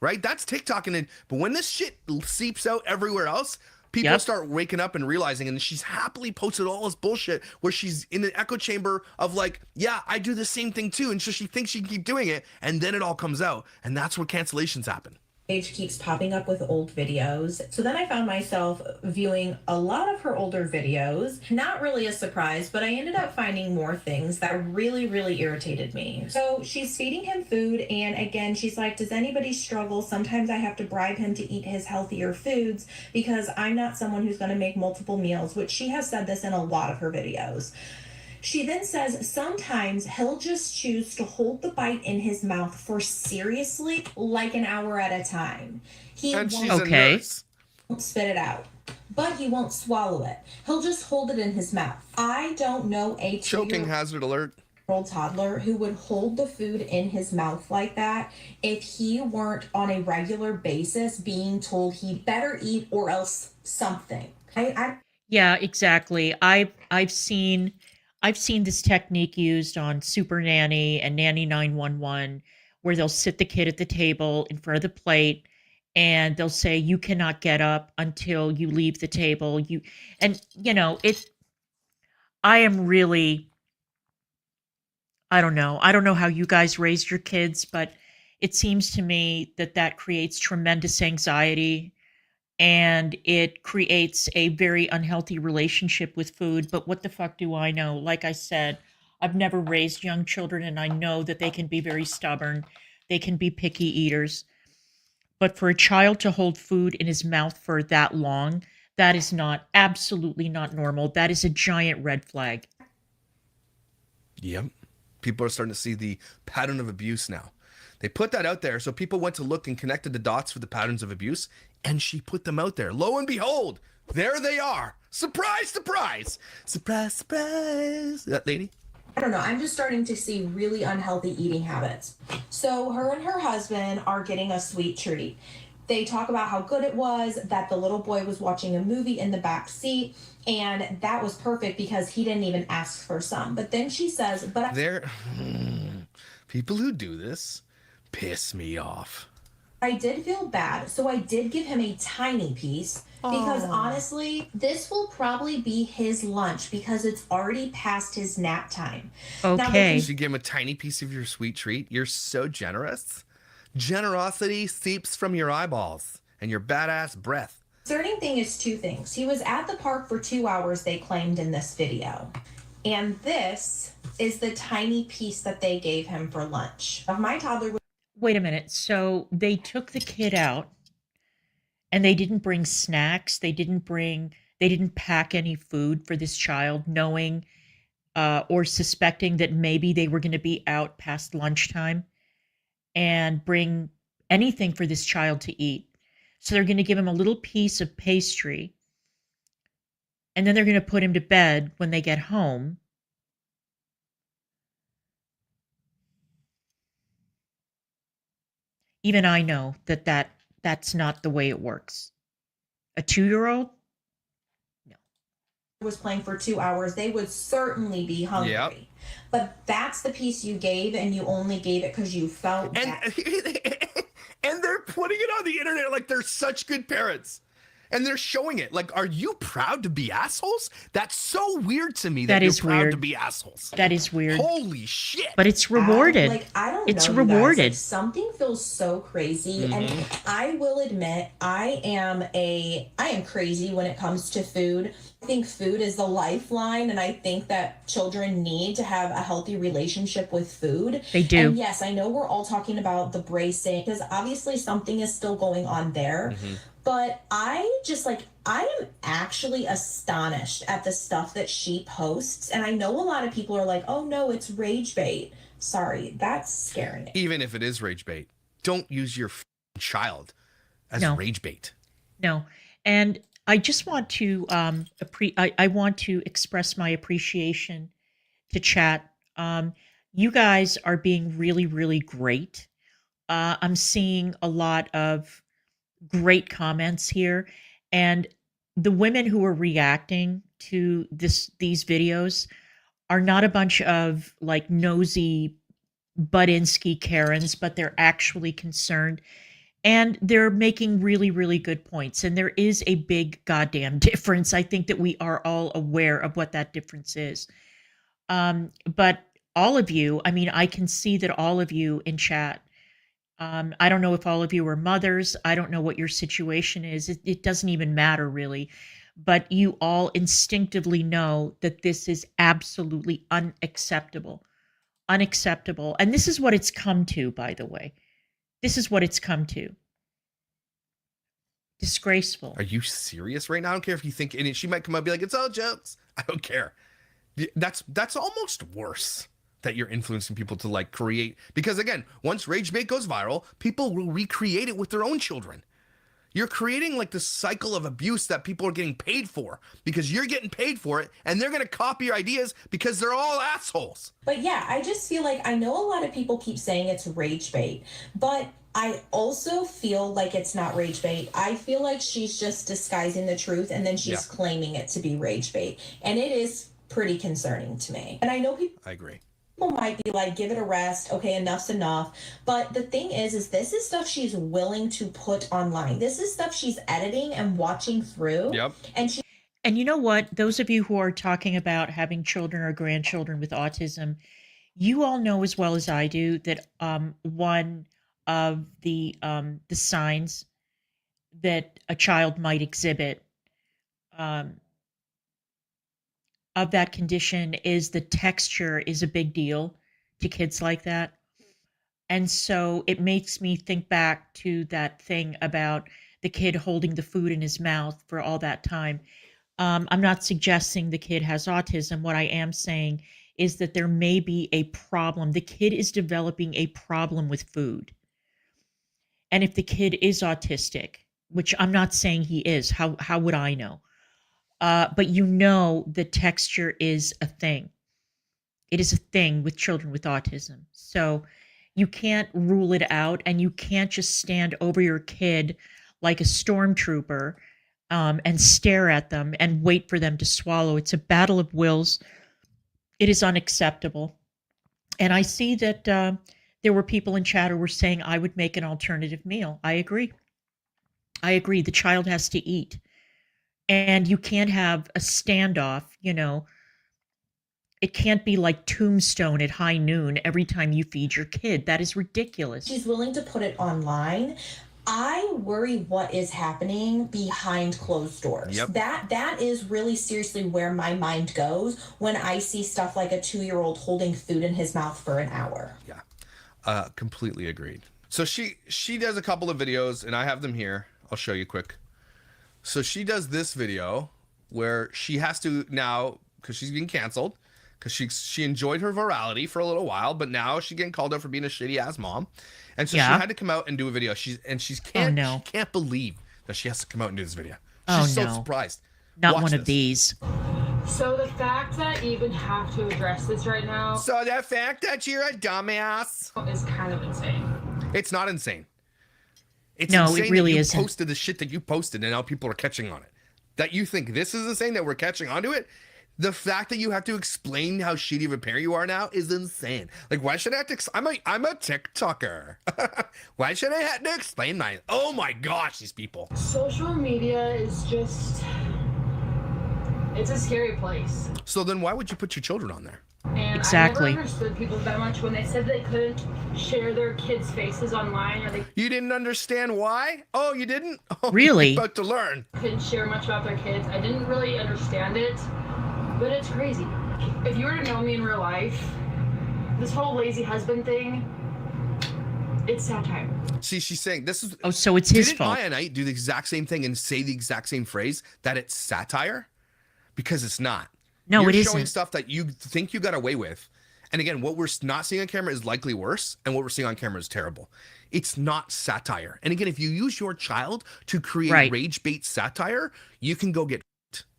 Right? That's TikTok. But when this shit seeps out everywhere else, people start waking up and realizing, and she's happily posted all this bullshit where she's in an echo chamber of like, yeah, I do the same thing too. And so she thinks she can keep doing it. And then it all comes out. And that's where cancellations happen. Page keeps popping up with old videos. So then I found myself viewing a lot of her older videos. Not really a surprise, but I ended up finding more things that really, really irritated me. So she's feeding him food, and again, she's like, does anybody struggle? Sometimes I have to bribe him to eat his healthier foods because I'm not someone who's going to make multiple meals, which she has said this in a lot of her videos. She then says sometimes he'll just choose to hold the bite in his mouth for seriously like an hour at a time. He And she's won't a nurse. spit it out, but he won't swallow it. He'll just hold it in his mouth. I don't know a Choking 2-year-old hazard alert. toddler who would hold the food in his mouth like that if he weren't on a regular basis being told he better eat or else something. Yeah, exactly. I've seen this technique used on Super Nanny and Nanny 911, where they'll sit the kid at the table in front of the plate and they'll say, you cannot get up until you leave the table. I am really, I don't know how you guys raised your kids, but it seems to me that creates tremendous anxiety and it creates a very unhealthy relationship with food. But what the fuck do I know? Like I said, I've never raised young children, and I know that they can be very stubborn. They can be picky eaters. But for a child to hold food in his mouth for that long, that is absolutely not normal. That is a giant red flag. Yep. People are starting to see the pattern of abuse now. They put that out there, so people went to look and connected the dots for the patterns of abuse, and she put them out there. Lo and behold, there they are. Surprise, surprise. Surprise, surprise. That lady? I don't know. I'm just starting to see really unhealthy eating habits. So her and her husband are getting a sweet treat. They talk about how good it was, that the little boy was watching a movie in the back seat, and that was perfect because he didn't even ask for some. But then she says, but people who do this piss me off. I did feel bad, so I did give him a tiny piece because honestly, this will probably be his lunch because it's already past his nap time. Okay. You give him a tiny piece of your sweet treat. You're so generous. Generosity seeps from your eyeballs and your badass breath. Concerning thing is two things. He was at the park for 2 hours, they claimed in this video. And this is the tiny piece that they gave him for lunch. My toddler was Wait a minute. So they took the kid out and they didn't bring snacks. They didn't pack any food for this child, knowing or suspecting that maybe they were going to be out past lunchtime, and bring anything for this child to eat. So they're going to give him a little piece of pastry, and then they're going to put him to bed when they get home. Even I know that's not the way it works. A 2-year-old? No. was playing for 2 hours, they would certainly be hungry. Yep. But that's the piece you gave, and you only gave it because you felt bad. And they're putting it on the internet like they're such good parents. And they're showing it. Like, are you proud to be assholes? That's so weird to me that you're is proud weird. to be assholes. That is weird. Holy shit. But it's rewarded. I don't It's know, you guys, rewarded. if something feels feels so crazy. And I will admit, I am crazy when it comes to food. I think food is the lifeline, and I think that children need to have a healthy relationship with food. They do. And yes, I know we're all talking about the bracing, because obviously something is still going on there. But I am actually astonished at the stuff that she posts. And I know a lot of people are like, oh no, it's rage bait. Sorry, that's scary. Even if it is rage bait, don't use your child as rage bait. No. And I just want to I want to express my appreciation to chat. You guys are being really, really great. I'm seeing a lot of great comments here, and the women who are reacting to these videos are not a bunch of like nosy Budinsky Karens, but they're actually concerned, and they're making really, really good points. And there is a big goddamn difference. I think that we are all aware of what that difference is. But all of you, I mean, I can see that all of you in chat, I don't know if all of you are mothers. I don't know what your situation is. It doesn't even matter really. But you all instinctively know that this is absolutely unacceptable. Unacceptable. And this is what it's come to, by the way. This is what it's come to. Disgraceful. Are you serious right now? I don't care if you think, and she might come up and be like, it's all jokes. I don't care. That's almost worse. That you're influencing people to like create, because again, once rage bait goes viral, people will recreate it with their own children. You're creating like this cycle of abuse that people are getting paid for because you're getting paid for it, and they're going to copy your ideas because they're all assholes. But yeah, I just feel like I know a lot of people keep saying it's rage bait, but I also feel like it's not rage bait. I feel like she's just disguising the truth, and then she's claiming it to be rage bait. And it is pretty concerning to me. And I know people... I agree. People might be like, give it a rest. Okay, enough's enough. But the thing is this is stuff she's willing to put online. This is stuff she's editing and watching through. Yep. And you know what? Those of you who are talking about having children or grandchildren with autism, you all know as well as I do that one of the signs that a child might exhibit of that condition is the texture is a big deal to kids like that. And so it makes me think back to that thing about the kid holding the food in his mouth for all that time. I'm not suggesting the kid has autism. What I am saying is that there may be a problem. The kid is developing a problem with food. And if the kid is autistic, which I'm not saying he is, how would I know? But you know the texture is a thing. It is a thing with children with autism. So you can't rule it out, and you can't just stand over your kid like a stormtrooper and stare at them and wait for them to swallow. It's a battle of wills. It is unacceptable. And I see that there were people in chat who were saying I would make an alternative meal. I agree. I agree. The child has to eat. And you can't have a standoff, you know. It can't be like Tombstone at high noon every time you feed your kid. That is ridiculous. She's willing to put it online. I worry what is happening behind closed doors. Yep. That is really seriously where my mind goes when I see stuff like a 2-year-old holding food in his mouth for an hour. Yeah, completely agreed. So she does a couple of videos, and I have them here. I'll show you quick. So she does this video where she has to now, because she's being canceled, because she enjoyed her virality for a little while, but now she's getting called out for being a shitty ass mom, and so she had to come out and do a video. She can't believe that she has to come out and do this video. She's so surprised. Not Watch one this. of these. So the fact that you even have to address this right now So the fact that you're a dumbass is kind of insane. It's not insane. It's No, insane it really that you isn't. posted the shit that you posted, and now people are catching on it. That you think this is insane that we're catching onto it. The fact that you have to explain how shitty of a parent you are now is insane. Like, why should I have to? I'm a TikToker. Why should I have to explain my? Oh my gosh, these people. Social media is just It's a scary place. So then why would you put your children on there? And Exactly. I never understood people that much when they said they couldn't share their kids' faces online or they You didn't understand why? Oh, you didn't? Oh, Really? You're about to learn. couldn't share much about their kids. I didn't really understand it, but it's crazy. If you were to know me in real life, this whole lazy husband thing, it's satire. See, she's saying this is. Oh, so it's his Didn't fault. Maya Knight do the exact same thing and say the exact same phrase that it's satire? Because it's not. No, You're it showing isn't. stuff that you think you got away with. And again, what we're not seeing on camera is likely worse, and what we're seeing on camera is terrible. It's not satire. And again, if you use your child to create Right. rage bait satire, you can go get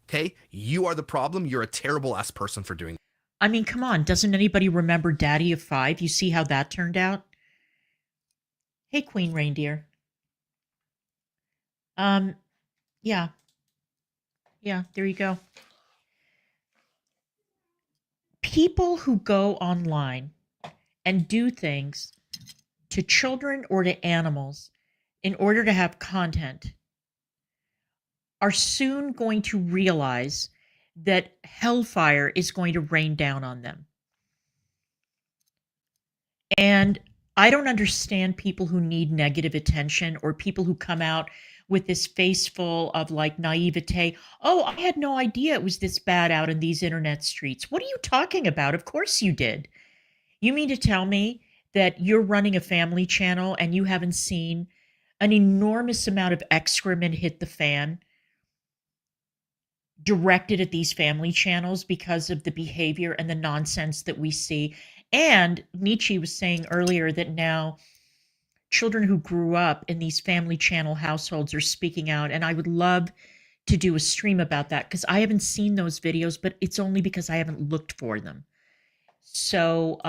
okay? You are the problem. You're a terrible ass person for doing that. I mean, come on. Doesn't anybody remember Daddy of Five? You see how that turned out? Hey, Queen Reindeer. Yeah. Yeah, there you go. People who go online and do things to children or to animals in order to have content are soon going to realize that hellfire is going to rain down on them. And I don't understand people who need negative attention or people who come out with this face full of like naivete. Oh, I had no idea it was this bad out in these internet streets. What are you talking about? Of course you did. You mean to tell me that you're running a family channel and you haven't seen an enormous amount of excrement hit the fan directed at these family channels because of the behavior and the nonsense that we see? And Nietzsche was saying earlier that now children who grew up in these family channel households are speaking out. And I would love to do a stream about that because I haven't seen those videos, but it's only because I haven't looked for them. So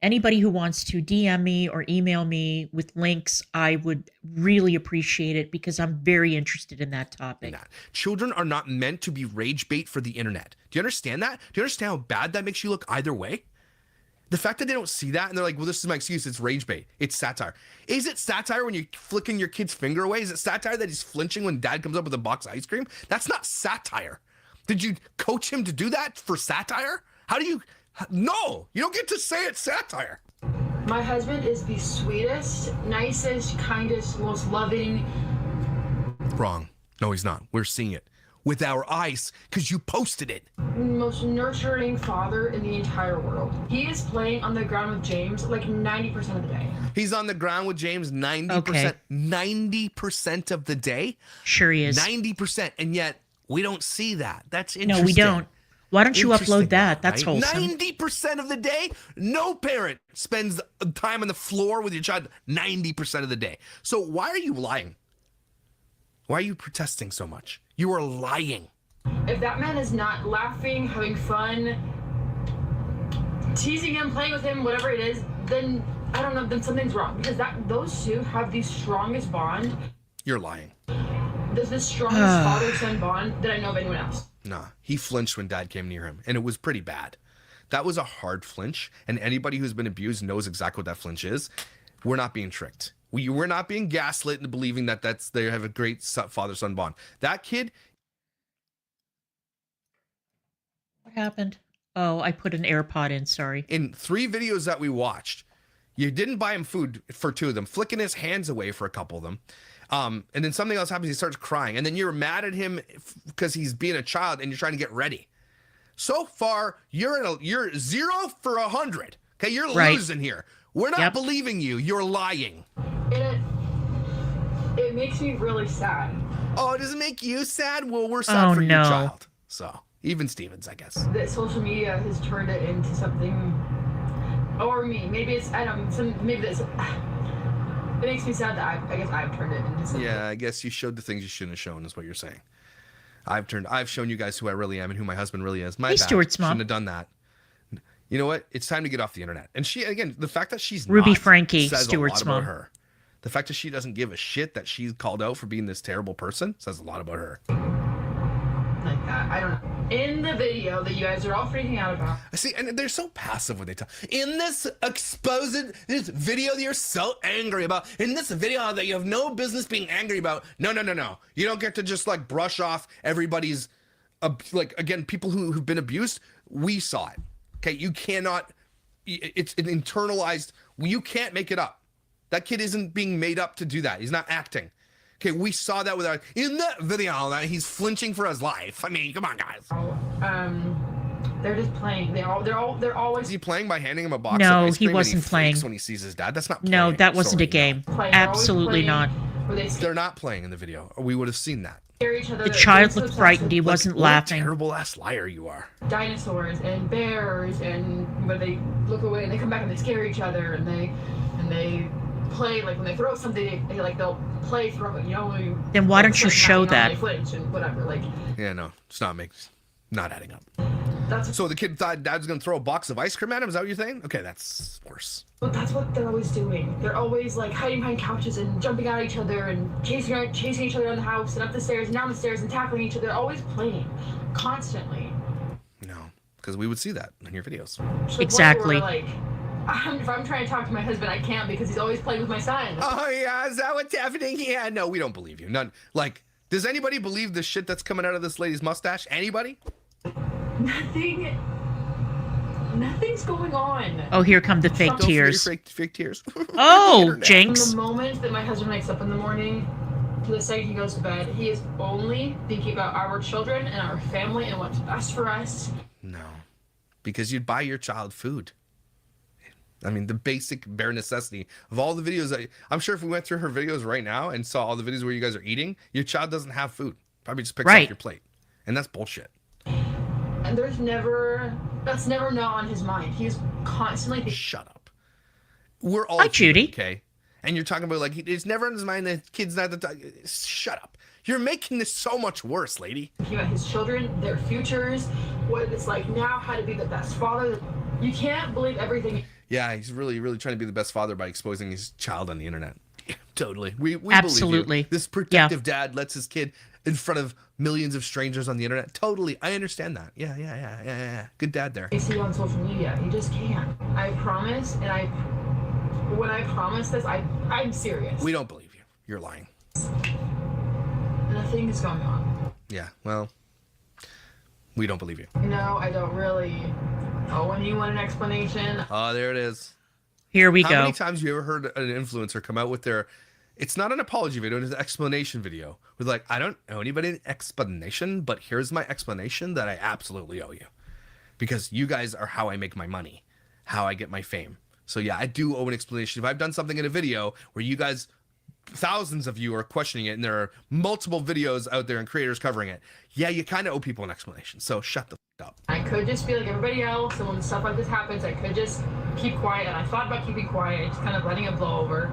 anybody who wants to DM me or email me with links, I would really appreciate it because I'm very interested in that topic. That. Children are not meant to be rage bait for the internet. Do you understand that? Do you understand how bad that makes you look either way? The fact that they don't see that and they're like, well, this is my excuse. It's rage bait. It's satire. Is it satire when you're flicking your kid's finger away? Is it satire that he's flinching when dad comes up with a box of ice cream? That's not satire. Did you coach him to do that for satire? How do you? No, you don't get to say it's satire. My husband is the sweetest, nicest, kindest, most loving. Wrong. No, he's not. We're seeing it with our eyes because you posted it. Most nurturing father in the entire world. He is playing on the ground with James like 90% of the day. He's on the ground with James 90%. Okay. 90% of the day? Sure he is. 90%. And yet we don't see that. That's interesting. No, we don't. Why don't you Interesting, upload that? That's right? wholesome. 90% of the day, no parent spends time on the floor with your child 90% of the day. So why are you lying? Why are you protesting so much? You are lying. If that man is not laughing, having fun, teasing him, playing with him, whatever it is, then I don't know, then something's wrong. Because those two have the strongest bond. You're lying. There's the strongest father-son bond that I know of anyone else. Nah, he flinched when dad came near him, and it was pretty bad. That was a hard flinch, and anybody who's been abused knows exactly what that flinch is. We're not being tricked. We're not being gaslit into believing that they have a great father-son bond. That kid. What happened? Oh, I put an AirPod in, sorry. In 3 videos that we watched, you didn't buy him food for 2 of them, flicking his hands away for a couple of them. And then something else happens, he starts crying. And then you're mad at him because he's being a child and you're trying to get ready. So far, you're 0 for 100. Okay, you're losing here. We're not believing you. You're lying. It makes me really sad. Oh, does it make you sad? Well, we're sad for your child. So, even Stevens, I guess. That social media has turned it into something, or me. Maybe it's, I don't know, maybe that's, it makes me sad that I guess I've turned it into something. Yeah, I guess you showed the things you shouldn't have shown is what you're saying. I've shown you guys who I really am and who my husband really is. My bad. Stuart's mom. Shouldn't have done that. You know what? It's time to get off the internet. And she, again, the fact that she's Ruby not Frankie, says Stuart's a lot about mom. her. The fact that she doesn't give a shit that she's called out for being this terrible person says a lot about her. Like that. I don't know. In the video that you guys are all freaking out about. See, and they're so passive when they talk. In this this video that you're so angry about, in this video that you have no business being angry about. No. You don't get to just like brush off everybody's like, again, people who've been abused, we saw it. Okay, you cannot, it's an internalized, you can't make it up. That kid isn't being made up to do that. He's not acting. Okay, we saw that with in that video that he's flinching for his life. I mean, come on, guys. They're just playing. They're always. Is he playing by handing him a box No, of ice he cream wasn't and he playing. freaks when he sees his dad? That's not playing. No, that wasn't Sorry, a game. playing. They're always Absolutely playing not. Where they They're not playing in the video, or we would have seen that. scare each other. The child looked frightened. He Like, wasn't what laughing. a terrible ass liar you are. Dinosaurs and bears, and when they look away and they come back and they scare each other, and they play, like when they throw something, they'll play throw it. You know. Then why don't you show that? They flinch and whatever. Like. Yeah, no, it's not adding up. That's So the kid thought dad was gonna throw a box of ice cream at him. Is that what you're saying? Okay, that's worse. But that's what they're always doing. They're always like hiding behind couches and jumping at each other and chasing each other around the house and up the stairs and down the stairs and tackling each other. They're always playing, constantly. No, because we would see that in your videos. To the point Exactly. where, like, if I'm trying to talk to my husband, I can't because he's always playing with my son. Oh yeah, is that what's happening? Yeah, no, we don't believe you. None. Like, does anybody believe the shit that's coming out of this lady's mustache? Anybody? Nothing's going on. Oh, here come the fake Don't forget tears. your fake tears. Oh, Internet. From jinx. the moment that my husband wakes up in the morning to the second he goes to bed, he is only thinking about our children and our family and what's best for us. No, because you'd buy your child food. I mean, the basic bare necessity of all the videos. I'm sure if we went through her videos right now and saw all the videos where you guys are eating, your child doesn't have food. Probably just picks Right. up your plate. And that's bullshit. And that's never not on his mind. He's constantly thinking. Shut up. We're all Hi, human, Judy. okay? And you're talking about, like, it's never on his mind that kid's not the shut up. You're making this so much worse, lady. About his children, their futures, what it's like now, how to be the best father. You can't believe everything. Yeah, he's really, really trying to be the best father by exposing his child on the internet. Yeah, totally. We Absolutely. believe you. This protective dad lets his kid in front of millions of strangers on the internet. Totally. I understand that. Yeah. Good dad there. You see on social media, you just can't. I promise, and when I promise this, I'm serious. We don't believe you. You're lying. Nothing is going on. Yeah, well, we don't believe you. No, I don't really. Oh, when you want an explanation, Oh, there it is. Here we How go. many times have you ever heard an influencer come out with their, it's not an apology video, it's an explanation video with like, I don't owe anybody an explanation, but here's my explanation that I absolutely owe you. Because you guys are how I make my money, how I get my fame. So yeah, I do owe an explanation. If I've done something in a video where you guys, thousands of you are questioning it and there are multiple videos out there and creators covering it, yeah, you kind of owe people an explanation. So shut the f up. I could just be like everybody else, and when stuff like this happens, I could just keep quiet. And I thought about keeping quiet, just kind of letting it blow over.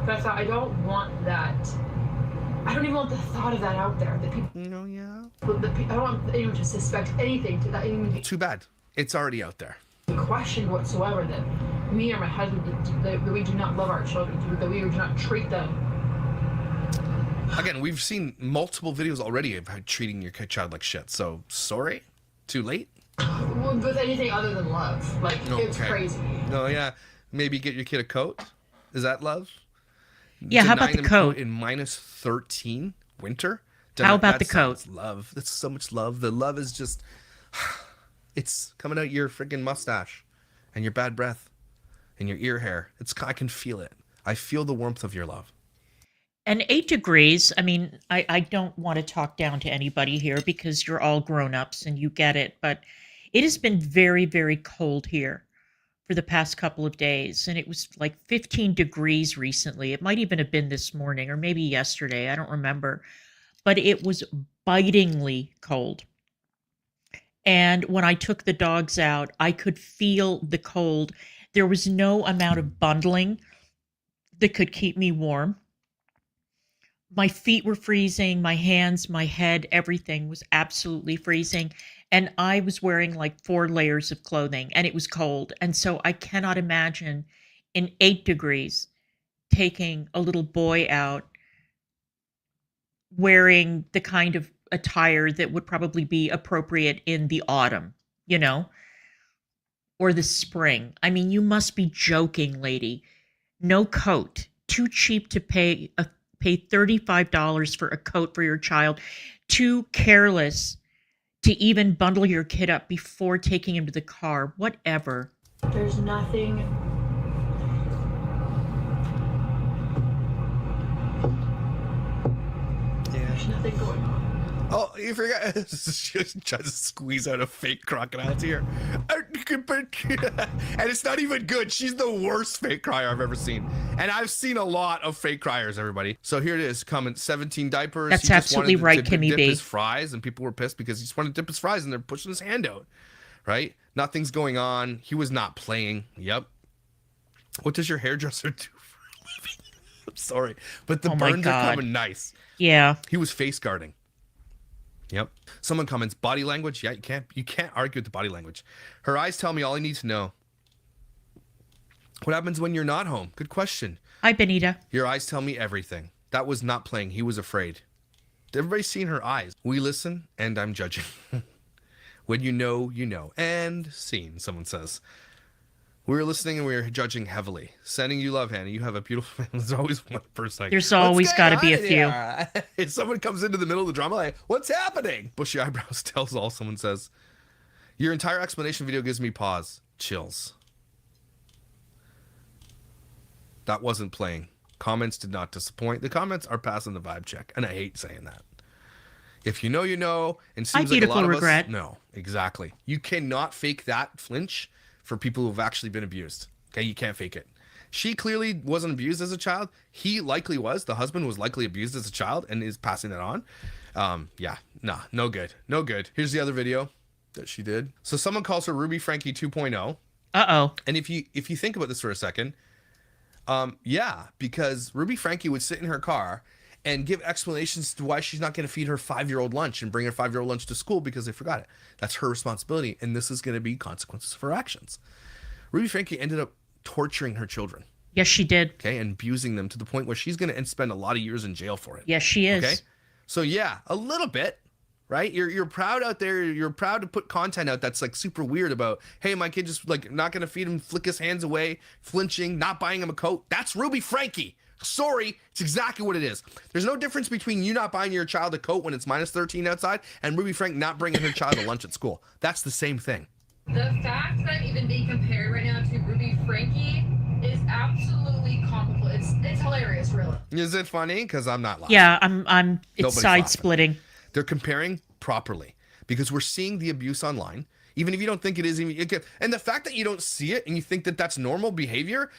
But I thought, I don't want that. I don't even want the thought of that out there. That people, You know, yeah. I don't want anyone to suspect anything, to that anyone Too bad. It's already out there. to question whatsoever that me or my husband, that we do not love our children, that we do not treat them. Again, we've seen multiple videos already about treating your child like shit. So sorry, too late. With anything other than love. Like, it's Okay. crazy. No, yeah, maybe get your kid a coat. Is that love? Yeah, how about Denying the them coat? in -13 winter? How about That the coat? sounds love. That's so much love. The love is just, it's coming out your freaking mustache and your bad breath and your ear hair. I can feel it. I feel the warmth of your love. And 8 degrees, I mean, I don't want to talk down to anybody here because you're all grown-ups and you get it, but it has been very, very cold here for the past couple of days, and it was like 15 degrees recently. It might even have been this morning or maybe yesterday, I don't remember, but it was bitingly cold. And when I took the dogs out, I could feel the cold. There was no amount of bundling that could keep me warm. My feet were freezing, my hands, my head, everything was absolutely freezing. And I was wearing like 4 layers of clothing and it was cold. And so I cannot imagine in 8 degrees taking a little boy out wearing the kind of attire that would probably be appropriate in the autumn, you know, or the spring. I mean, you must be joking, lady. No coat, too cheap to pay $35 for a coat for your child, too careless to even bundle your kid up before taking him to the car, whatever. There's nothing. There's nothing going on. Oh, you forgot. She tries to squeeze out a fake crocodile tear. And it's not even good. She's the worst fake crier I've ever seen. And I've seen a lot of fake criers, everybody. So here it is. Comment 17 diapers. That's He just absolutely wanted right, to Kimmy dip B. his fries, and people were pissed because he just wanted to dip his fries, and they're pushing his hand out. Right? Nothing's going on. He was not playing. Yep. What does your hairdresser do for a living? I'm sorry. But the Oh my burns are God. coming nice. Yeah. He was face guarding. Yep. Someone comments body language. Yeah, you can't argue with the body language. Her eyes tell me all I need to know. What happens when you're not home? Good question. Hi, Benita. Your eyes tell me everything. That was not playing. He was afraid. Everybody's seen her eyes. We listen, and I'm judging. When you know, you know. And scene, someone says. We were listening and we were judging heavily. Sending you love, Hannah. You have a beautiful family. There's always one person like, There's always got to be a few. If someone comes into the middle of the drama, like, what's happening? Bushy eyebrows tells all, someone says. Your entire explanation video gives me pause. Chills. That wasn't playing. Comments did not disappoint. The comments are passing the vibe check, and I hate saying that. If you know, you know. And seems like a lot of regret. us. No, exactly. You cannot fake that flinch for people who've actually been abused. Okay, you can't fake it. She clearly wasn't abused as a child. He likely was. The husband was likely abused as a child and is passing that on. Yeah, nah, no good. No good. Here's the other video that she did. So someone calls her Ruby Frankie 2.0. Uh-oh. And if you think about this for a second, yeah, because Ruby Frankie would sit in her car and give explanations to why she's not going to feed her 5-year-old lunch and bring her 5-year-old lunch to school because they forgot it. That's her responsibility, and this is going to be consequences for her actions. Ruby Frankie ended up torturing her children. Yes, she did. Okay, and abusing them to the point where she's going to spend a lot of years in jail for it. Yes, she is. Okay, so yeah, a little bit, right? You're proud out there. You're proud to put content out that's like super weird about, hey, my kid just like not going to feed him, flick his hands away, flinching, not buying him a coat. That's Ruby Frankie. Sorry, it's exactly what it is. There's no difference between you not buying your child a coat when it's minus 13 outside and Ruby Frank not bringing her child to lunch at school. That's the same thing. The fact that I'm even being compared right now to Ruby Frankie is absolutely comical. It's hilarious, really. Is it funny? Because I'm not laughing. Yeah, I'm it's Nobody's side laughing. splitting. They're comparing properly because we're seeing the abuse online, even if you don't think it is. And the fact that you don't see it and you think that that's normal behavior,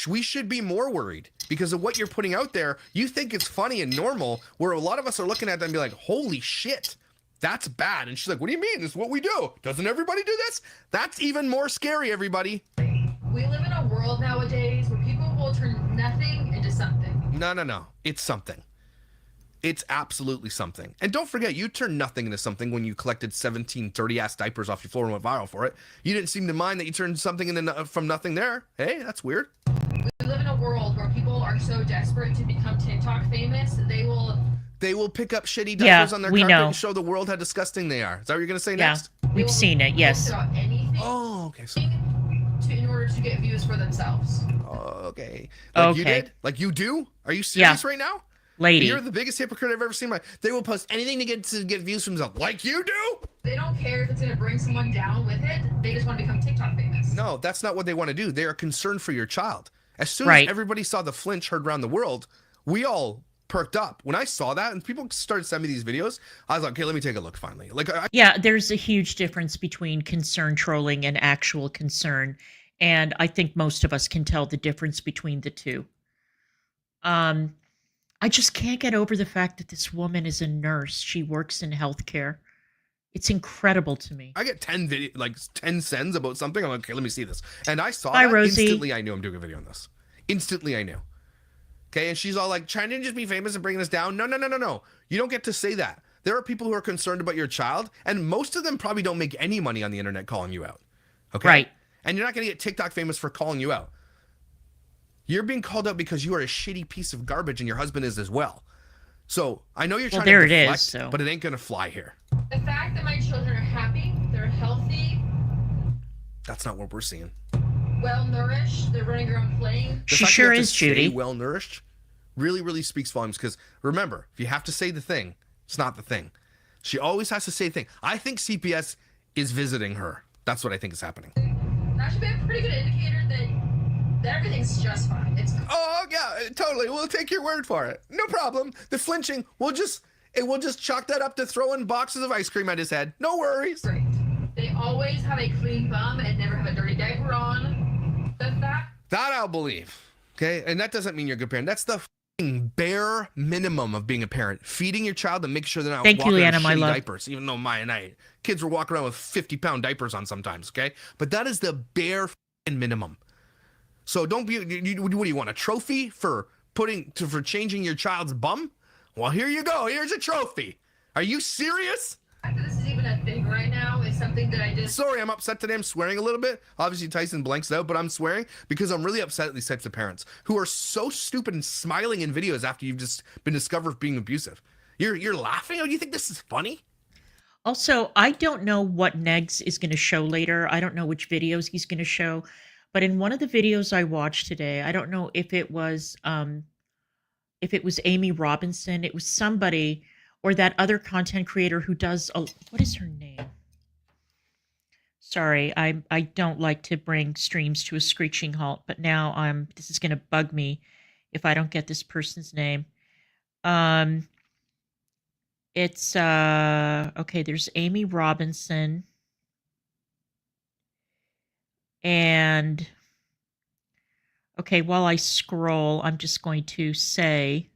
we should be more worried because of what you're putting out there. You think it's funny and normal, where a lot of us are looking at them and be like, holy shit, that's bad. And she's like, what do you mean? This is what we do. Doesn't everybody do this? That's even more scary, everybody. We live in a world nowadays where people will turn nothing into something. No. It's something. It's absolutely something. And don't forget, you turned nothing into something when you collected 17 dirty-ass diapers off your floor and went viral for it. You didn't seem to mind that you turned something from nothing there. Hey, that's weird. We live in a world where people are so desperate to become TikTok famous, they will pick up shitty diapers on their we carpet know. and show the world how disgusting they are. Is that what you're going to say Yeah, next? we've seen it, yes. post about anything Oh, okay. So, in order to get views for themselves. okay. Like you Okay. did? Like you do? Are you serious right now? Lady. You're the biggest hypocrite I've ever seen. They will post anything to get views from themselves. Like you do? They don't care if it's going to bring someone down with it. They just want to become TikTok famous. No, that's not what they want to do. They are concerned for your child. As soon Right. as everybody saw the flinch heard around the world, we all perked up. When I saw that and people started sending me these videos, I was like, okay, let me take a look finally. Like, Yeah, there's a huge difference between concern trolling and actual concern. And I think most of us can tell the difference between the two. I just can't get over the fact that this woman is a nurse. She works in healthcare. It's incredible to me. I get 10 sends about something. I'm like, okay, let me see this. And I saw Bye, that Rosie. instantly. I knew I'm doing a video on this. Instantly, I knew. Okay, and she's all like, trying to just be famous and bringing us down. No. You don't get to say that. There are people who are concerned about your child, and most of them probably don't make any money on the internet calling you out. Okay? Right. And you're not going to get TikTok famous for calling you out. You're being called out because you are a shitty piece of garbage and your husband is as well. So I know you're trying there to it deflect, is, so. but it ain't going to fly here. The fact that my children are happy, they're healthy, That's not what we're seeing. well-nourished, they're running around playing. The She fact sure you have to is, stay Judy. well-nourished really, really speaks volumes because remember, if you have to say the thing, it's not the thing. She always has to say a thing. I think CPS is visiting her. That's what I think is happening. That should be a pretty good indicator that everything's just fine. It's Oh yeah, totally. We'll take your word for it. No problem. The flinching, we'll just chalk that up to throwing boxes of ice cream at his head. No worries. great. They always have a clean bum and never have a dirty diaper on. That I'll believe. Okay, and that doesn't mean you're a good parent. That's the bare minimum of being a parent. Feeding your child and making sure they're not Thank you, walking Leanna, in my shitty love. diapers. Even though Maya and I, kids were walking around with 50-pound diapers on sometimes. Okay, but that is the bare minimum. So don't be. What do you want? A trophy for changing your child's bum? Well, here you go. Here's a trophy. Are you serious? fact that this is even a thing right now is something that I just. Sorry, I'm upset today. I'm swearing a little bit. Obviously, Tyson blanks out, but I'm swearing because I'm really upset at these types of parents who are so stupid and smiling in videos after you've just been discovered being abusive. You're laughing? Oh, do you think this is funny? Also, I don't know what Negs is going to show later. I don't know which videos he's going to show. But in one of the videos I watched today, I don't know if it was Amy Robinson, it was somebody, or that other content creator who does what is her name? Sorry, I don't like to bring streams to a screeching halt, but now this is going to bug me if I don't get this person's name. It's okay, there's Amy Robinson and okay, while I scroll, I'm just going to say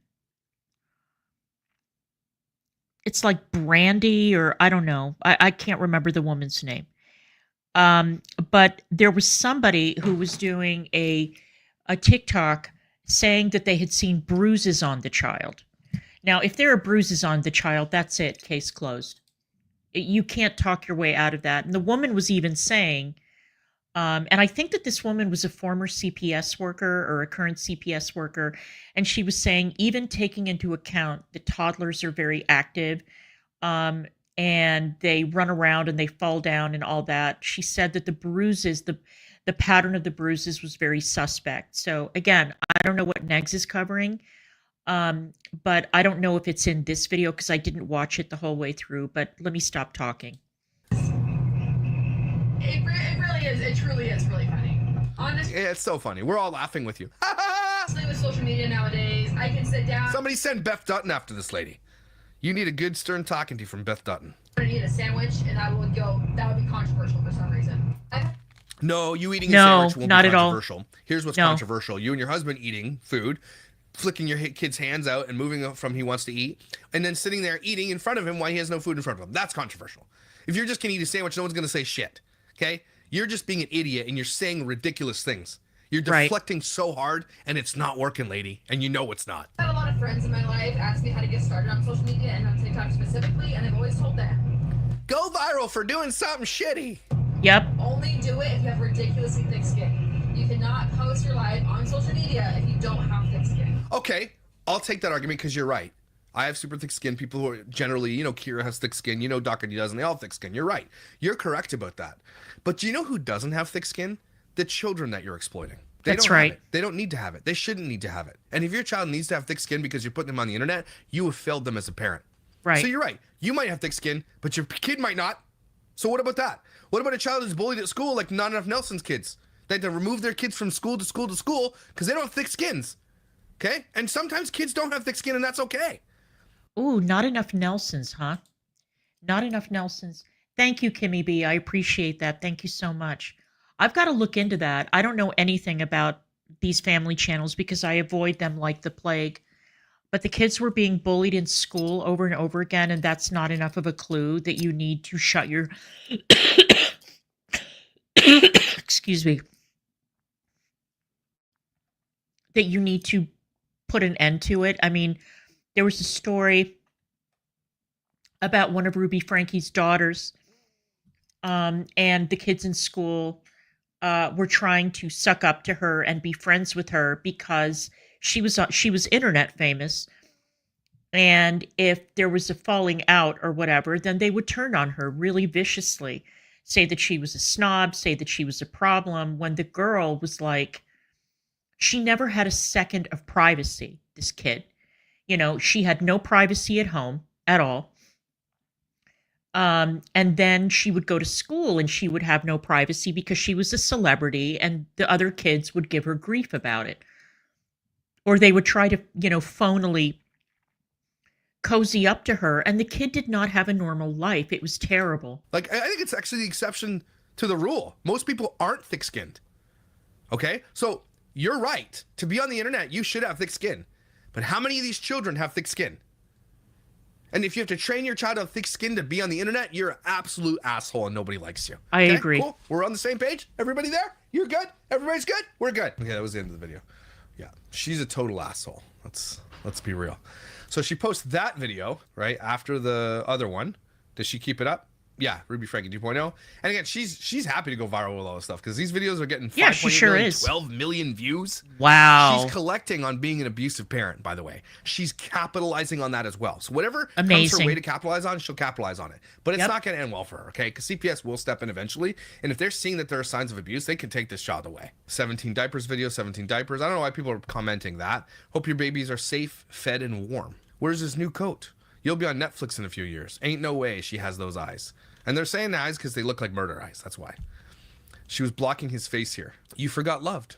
it's like Brandy, or I don't know. I can't remember the woman's name. But there was somebody who was doing a TikTok saying that they had seen bruises on the child. Now, if there are bruises on the child, that's it, case closed. You can't talk your way out of that. And the woman was even saying, and I think that this woman was a former CPS worker or a current CPS worker, and she was saying, even taking into account the toddlers are very active, and they run around and they fall down and all that, she said that the bruises, the pattern of the bruises was very suspect. So again, I don't know what Negs is covering. But I don't know if it's in this video because I didn't watch it the whole way through, but let me stop talking. It really is. It truly is really funny. Honestly, Yeah, it's so funny. We're all laughing with you. with social media nowadays, I can sit down Somebody send Beth Dutton after this lady. You need a good stern talking to from Beth Dutton. and eat a sandwich, and that would be controversial for some reason. No, you eating a No, sandwich won't not be at all. controversial. Here's what's No. controversial. You and your husband eating food, flicking your kid's hands out and moving up from he wants to eat, and then sitting there eating in front of him while he has no food in front of him. That's controversial. If you're just going to eat a sandwich, no one's going to say shit, okay? You're just being an idiot, and you're saying ridiculous things. You're Right. deflecting so hard, and it's not working, lady, and you know it's not. I've had a lot of friends in my life ask me how to get started on social media and on TikTok specifically, and I've always told them, Go viral for doing something shitty. Yep. only do it if you have ridiculously thick skin. You cannot post your life on social media if you don't have thick skin. Okay, I'll take that argument because you're right. I have super thick skin. People who are generally, Kira has thick skin. Dr. D doesn't. They all have thick skin. You're right. You're correct about that. But do you know who doesn't have thick skin? The children that you're exploiting. They That's don't have right. it. They don't need to have it. They shouldn't need to have it. And if your child needs to have thick skin because you're putting them on the internet, you have failed them as a parent. Right. So you're right. You might have thick skin, but your kid might not. So what about that? What about a child who's bullied at school like Not Enough Nelson's kids? They had to remove their kids from school to school to school because they don't have thick skins. Okay? And sometimes kids don't have thick skin, and that's okay. Ooh, not enough Nelsons, huh? Not enough Nelsons. Thank you, Kimmy B. I appreciate that. Thank you so much. I've got to look into that. I don't know anything about these family channels because I avoid them like the plague. But the kids were being bullied in school over and over again, and that's not enough of a clue that you need to shut your excuse me. That you need to put an end to it. I mean, there was a story about one of Ruby Frankie's daughters, and the kids in school were trying to suck up to her and be friends with her because she was internet famous, and if there was a falling out or whatever, then they would turn on her really viciously, say that she was a snob, say that she was a problem, when the girl was like, she never had a second of privacy, this kid. She had no privacy at home at all. And then she would go to school and she would have no privacy because she was a celebrity and the other kids would give her grief about it. Or they would try to, phonily cozy up to her, and the kid did not have a normal life. It was terrible. Like, I think it's actually the exception to the rule. Most people aren't thick-skinned. Okay? So you're right. To be on the internet, you should have thick skin. But how many of these children have thick skin? And if you have to train your child to have thick skin to be on the internet, you're an absolute asshole and nobody likes you. I agree. Cool. We're on the same page? Everybody there? You're good? Everybody's good? We're good. Okay, that was the end of the video. Yeah, she's a total asshole. Let's be real. So she posts that video, right, after the other one. Does she keep it up? Yeah, Ruby Frankie 2.0. And again, she's happy to go viral with all this stuff because these videos are getting 5.8 million, 12 million views. Wow. She's collecting on being an abusive parent, by the way. She's capitalizing on that as well. So whatever Amazing. comes her way to capitalize on, she'll capitalize on it. But it's not going to end well for her, okay? Because CPS will step in eventually. And if they're seeing that there are signs of abuse, they can take this child away. 17 diapers video, 17 diapers. I don't know why people are commenting that. Hope your babies are safe, fed, and warm. Where's his new coat? You'll be on Netflix in a few years. Ain't no way she has those eyes. And they're saying the eyes because they look like murder eyes. That's why. She was blocking his face here. You forgot loved.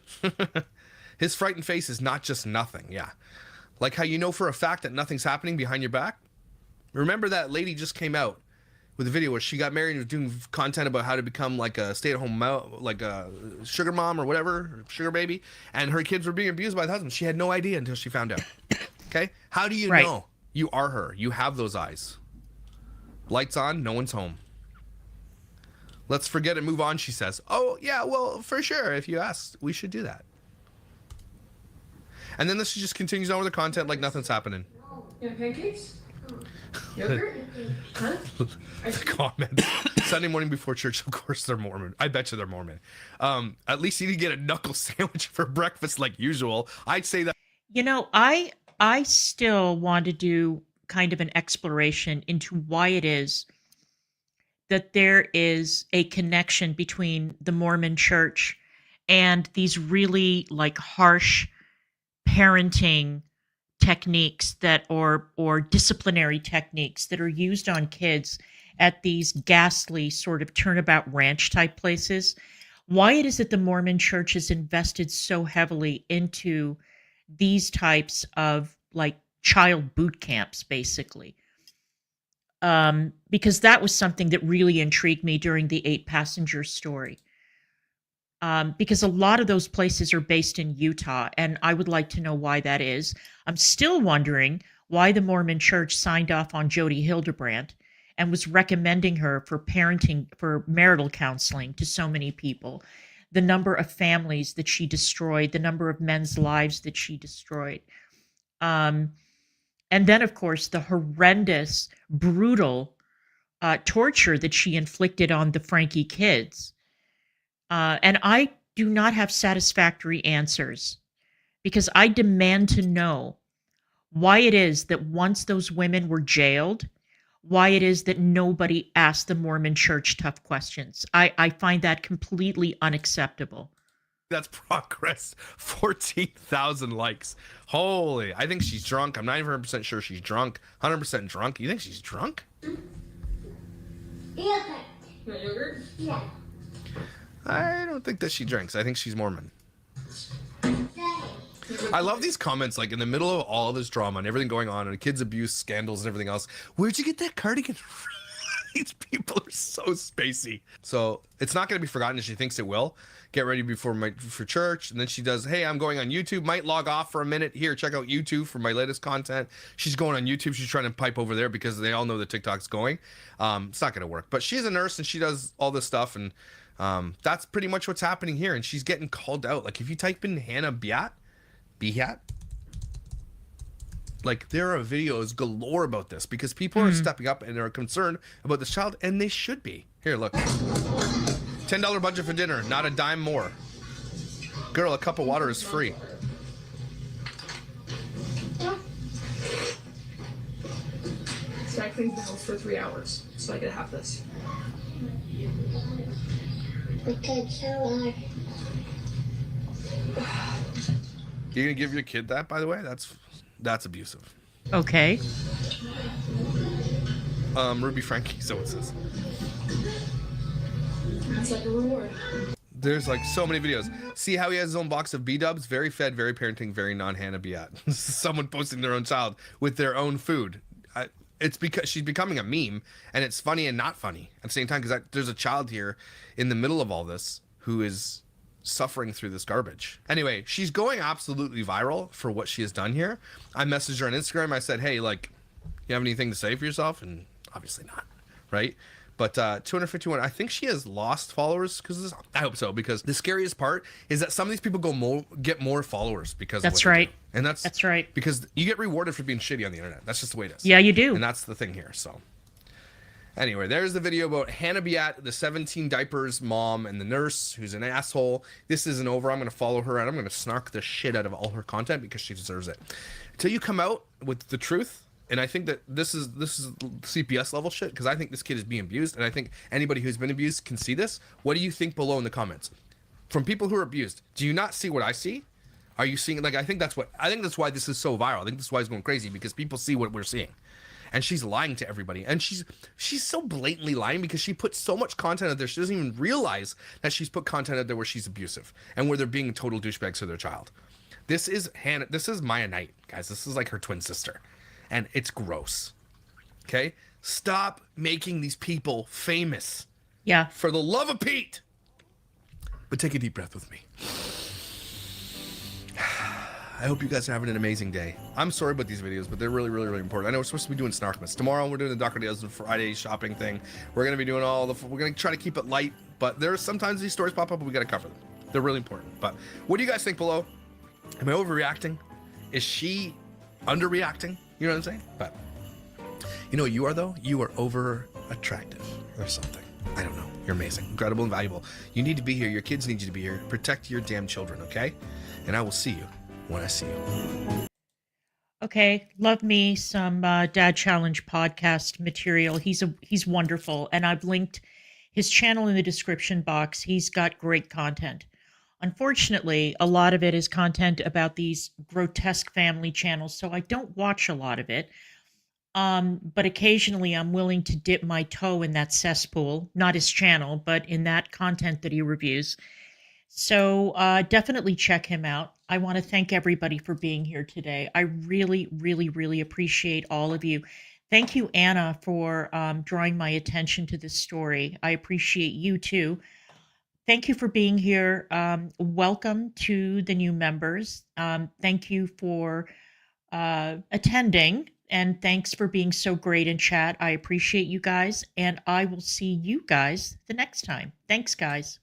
His frightened face is not just nothing. Yeah. Like how you know for a fact that nothing's happening behind your back. Remember that lady just came out with a video where she got married and was doing content about how to become like a stay-at-home like a sugar mom or whatever, sugar baby. And her kids were being abused by the husband. She had no idea until she found out. Okay? How do you know? You are her. You have those eyes. Lights on, no one's home. Let's forget and move on, she says. Oh, yeah, well, for sure. If you asked, we should do that. And then this just continues on with the content like nothing's happening. You have pancakes? Yogurt? Huh? The comments. Sunday morning before church, of course they're Mormon. I bet you they're Mormon. At least you didn't get a knuckle sandwich for breakfast like usual. I'd say that. I still want to do kind of an exploration into why it is that there is a connection between the Mormon church and these really like harsh parenting techniques that or disciplinary techniques that are used on kids at these ghastly sort of turnabout ranch type places. Why it is that the Mormon church has invested so heavily into these types of like child boot camps, basically. Because that was something that really intrigued me during the 8-passenger story. Because a lot of those places are based in Utah, and I would like to know why that is. I'm still wondering why the Mormon church signed off on Jodi Hildebrandt and was recommending her for parenting, for marital counseling to so many people. The number of families that she destroyed, the number of men's lives that she destroyed. And then, of course, the horrendous, brutal torture that she inflicted on the Frankie kids. And I do not have satisfactory answers because I demand to know why it is that once those women were jailed, why it is that nobody asked the Mormon church tough questions. I find that completely unacceptable. That's progress. 14,000 likes. Holy. I think she's drunk. I'm 95% sure she's drunk. 100% drunk. You think she's drunk? You want yogurt? Yeah. I don't think that she drinks. I think she's Mormon. I love these comments, like in the middle of all this drama and everything going on and kids abuse scandals and everything else. Where'd you get that cardigan? These people are so spacey. So it's not going to be forgotten as she thinks it will. Get ready for church. And then she does, hey, I'm going on YouTube. Might log off for a minute. Here, check out YouTube for my latest content. She's going on YouTube. She's trying to pipe over there because they all know that TikTok's going. It's not going to work. But she's a nurse and she does all this stuff. And that's pretty much what's happening here. And she's getting called out. Like if you type in Hannah Biat, like there are videos galore about this because people are stepping up and are concerned about this child, and they should be. Here, look. $10 budget for dinner, not a dime more. Girl, a cup of water is free. So I cleaned the house for 3 hours, so I could have this. Okay, so You gonna give your kid that, by the way? That's abusive. Okay. Ruby Frankie, so it says. That's like a reward. There's like so many videos. See how he has his own box of B-dubs? Very fed, very parenting, very non-Hannah Biat. Someone posting their own child with their own food. It's because she's becoming a meme, and it's funny and not funny at the same time, because there's a child here in the middle of all this who is suffering through this garbage. Anyway, she's going absolutely viral for what she has done here. I messaged her on Instagram. I said, hey, like, you have anything to say for yourself? And obviously not, right? But 251, I think she has lost followers because of this. I hope so, because the scariest part is that some of these people get more followers because That's of what they right. do. And that's right. Because you get rewarded for being shitty on the internet. That's just the way it is. Yeah, you do. And that's the thing here, so. Anyway, there's the video about Hannah Biat, the 17 diapers mom, and the nurse who's an asshole. This isn't over. I'm going to follow her, and I'm going to snark the shit out of all her content because she deserves it. Until you come out with the truth, and I think that this is CPS level shit, because I think this kid is being abused, and I think anybody who's been abused can see this. What do you think below in the comments? From people who are abused, do you not see what I see? Are you seeing, like, I think that's why this is so viral. I think that's why it's going crazy, because people see what we're seeing. And she's lying to everybody. And she's so blatantly lying because she puts so much content out there. She doesn't even realize that she's put content out there where she's abusive and where they're being total douchebags to their child. This is Maya Knight, guys. This is like her twin sister. And it's gross. Okay? Stop making these people famous. Yeah. For the love of Pete. But take a deep breath with me. I hope you guys are having an amazing day. I'm sorry about these videos, but they're really, really, really important. I know we're supposed to be doing Snarkmas. Tomorrow we're doing the Dr. Deals and Friday shopping thing. We're going to be doing we're going to try to keep it light, but there's sometimes these stories pop up and we got to cover them. They're really important. But what do you guys think below? Am I overreacting? Is she underreacting? You know what I'm saying? But you know what you are, though? You are over attractive or something. I don't know. You're amazing, incredible, and valuable. You need to be here. Your kids need you to be here. Protect your damn children, okay? And I will see you when I see you. Okay, love me some Dad Challenge podcast material. He's wonderful, and I've linked his channel in the description box. He's got great content. Unfortunately, a lot of it is content about these grotesque family channels, so I don't watch a lot of it. But occasionally I'm willing to dip my toe in that cesspool, not his channel, but in that content that he reviews. So definitely check him out. I want to thank everybody for being here today. I really, really, really appreciate all of you. Thank you, Anna, for drawing my attention to this story. I appreciate you too. Thank you for being here. Welcome to the new members. Thank you for attending, and thanks for being so great in chat. I appreciate you guys, and I will see you guys the next time. Thanks, guys.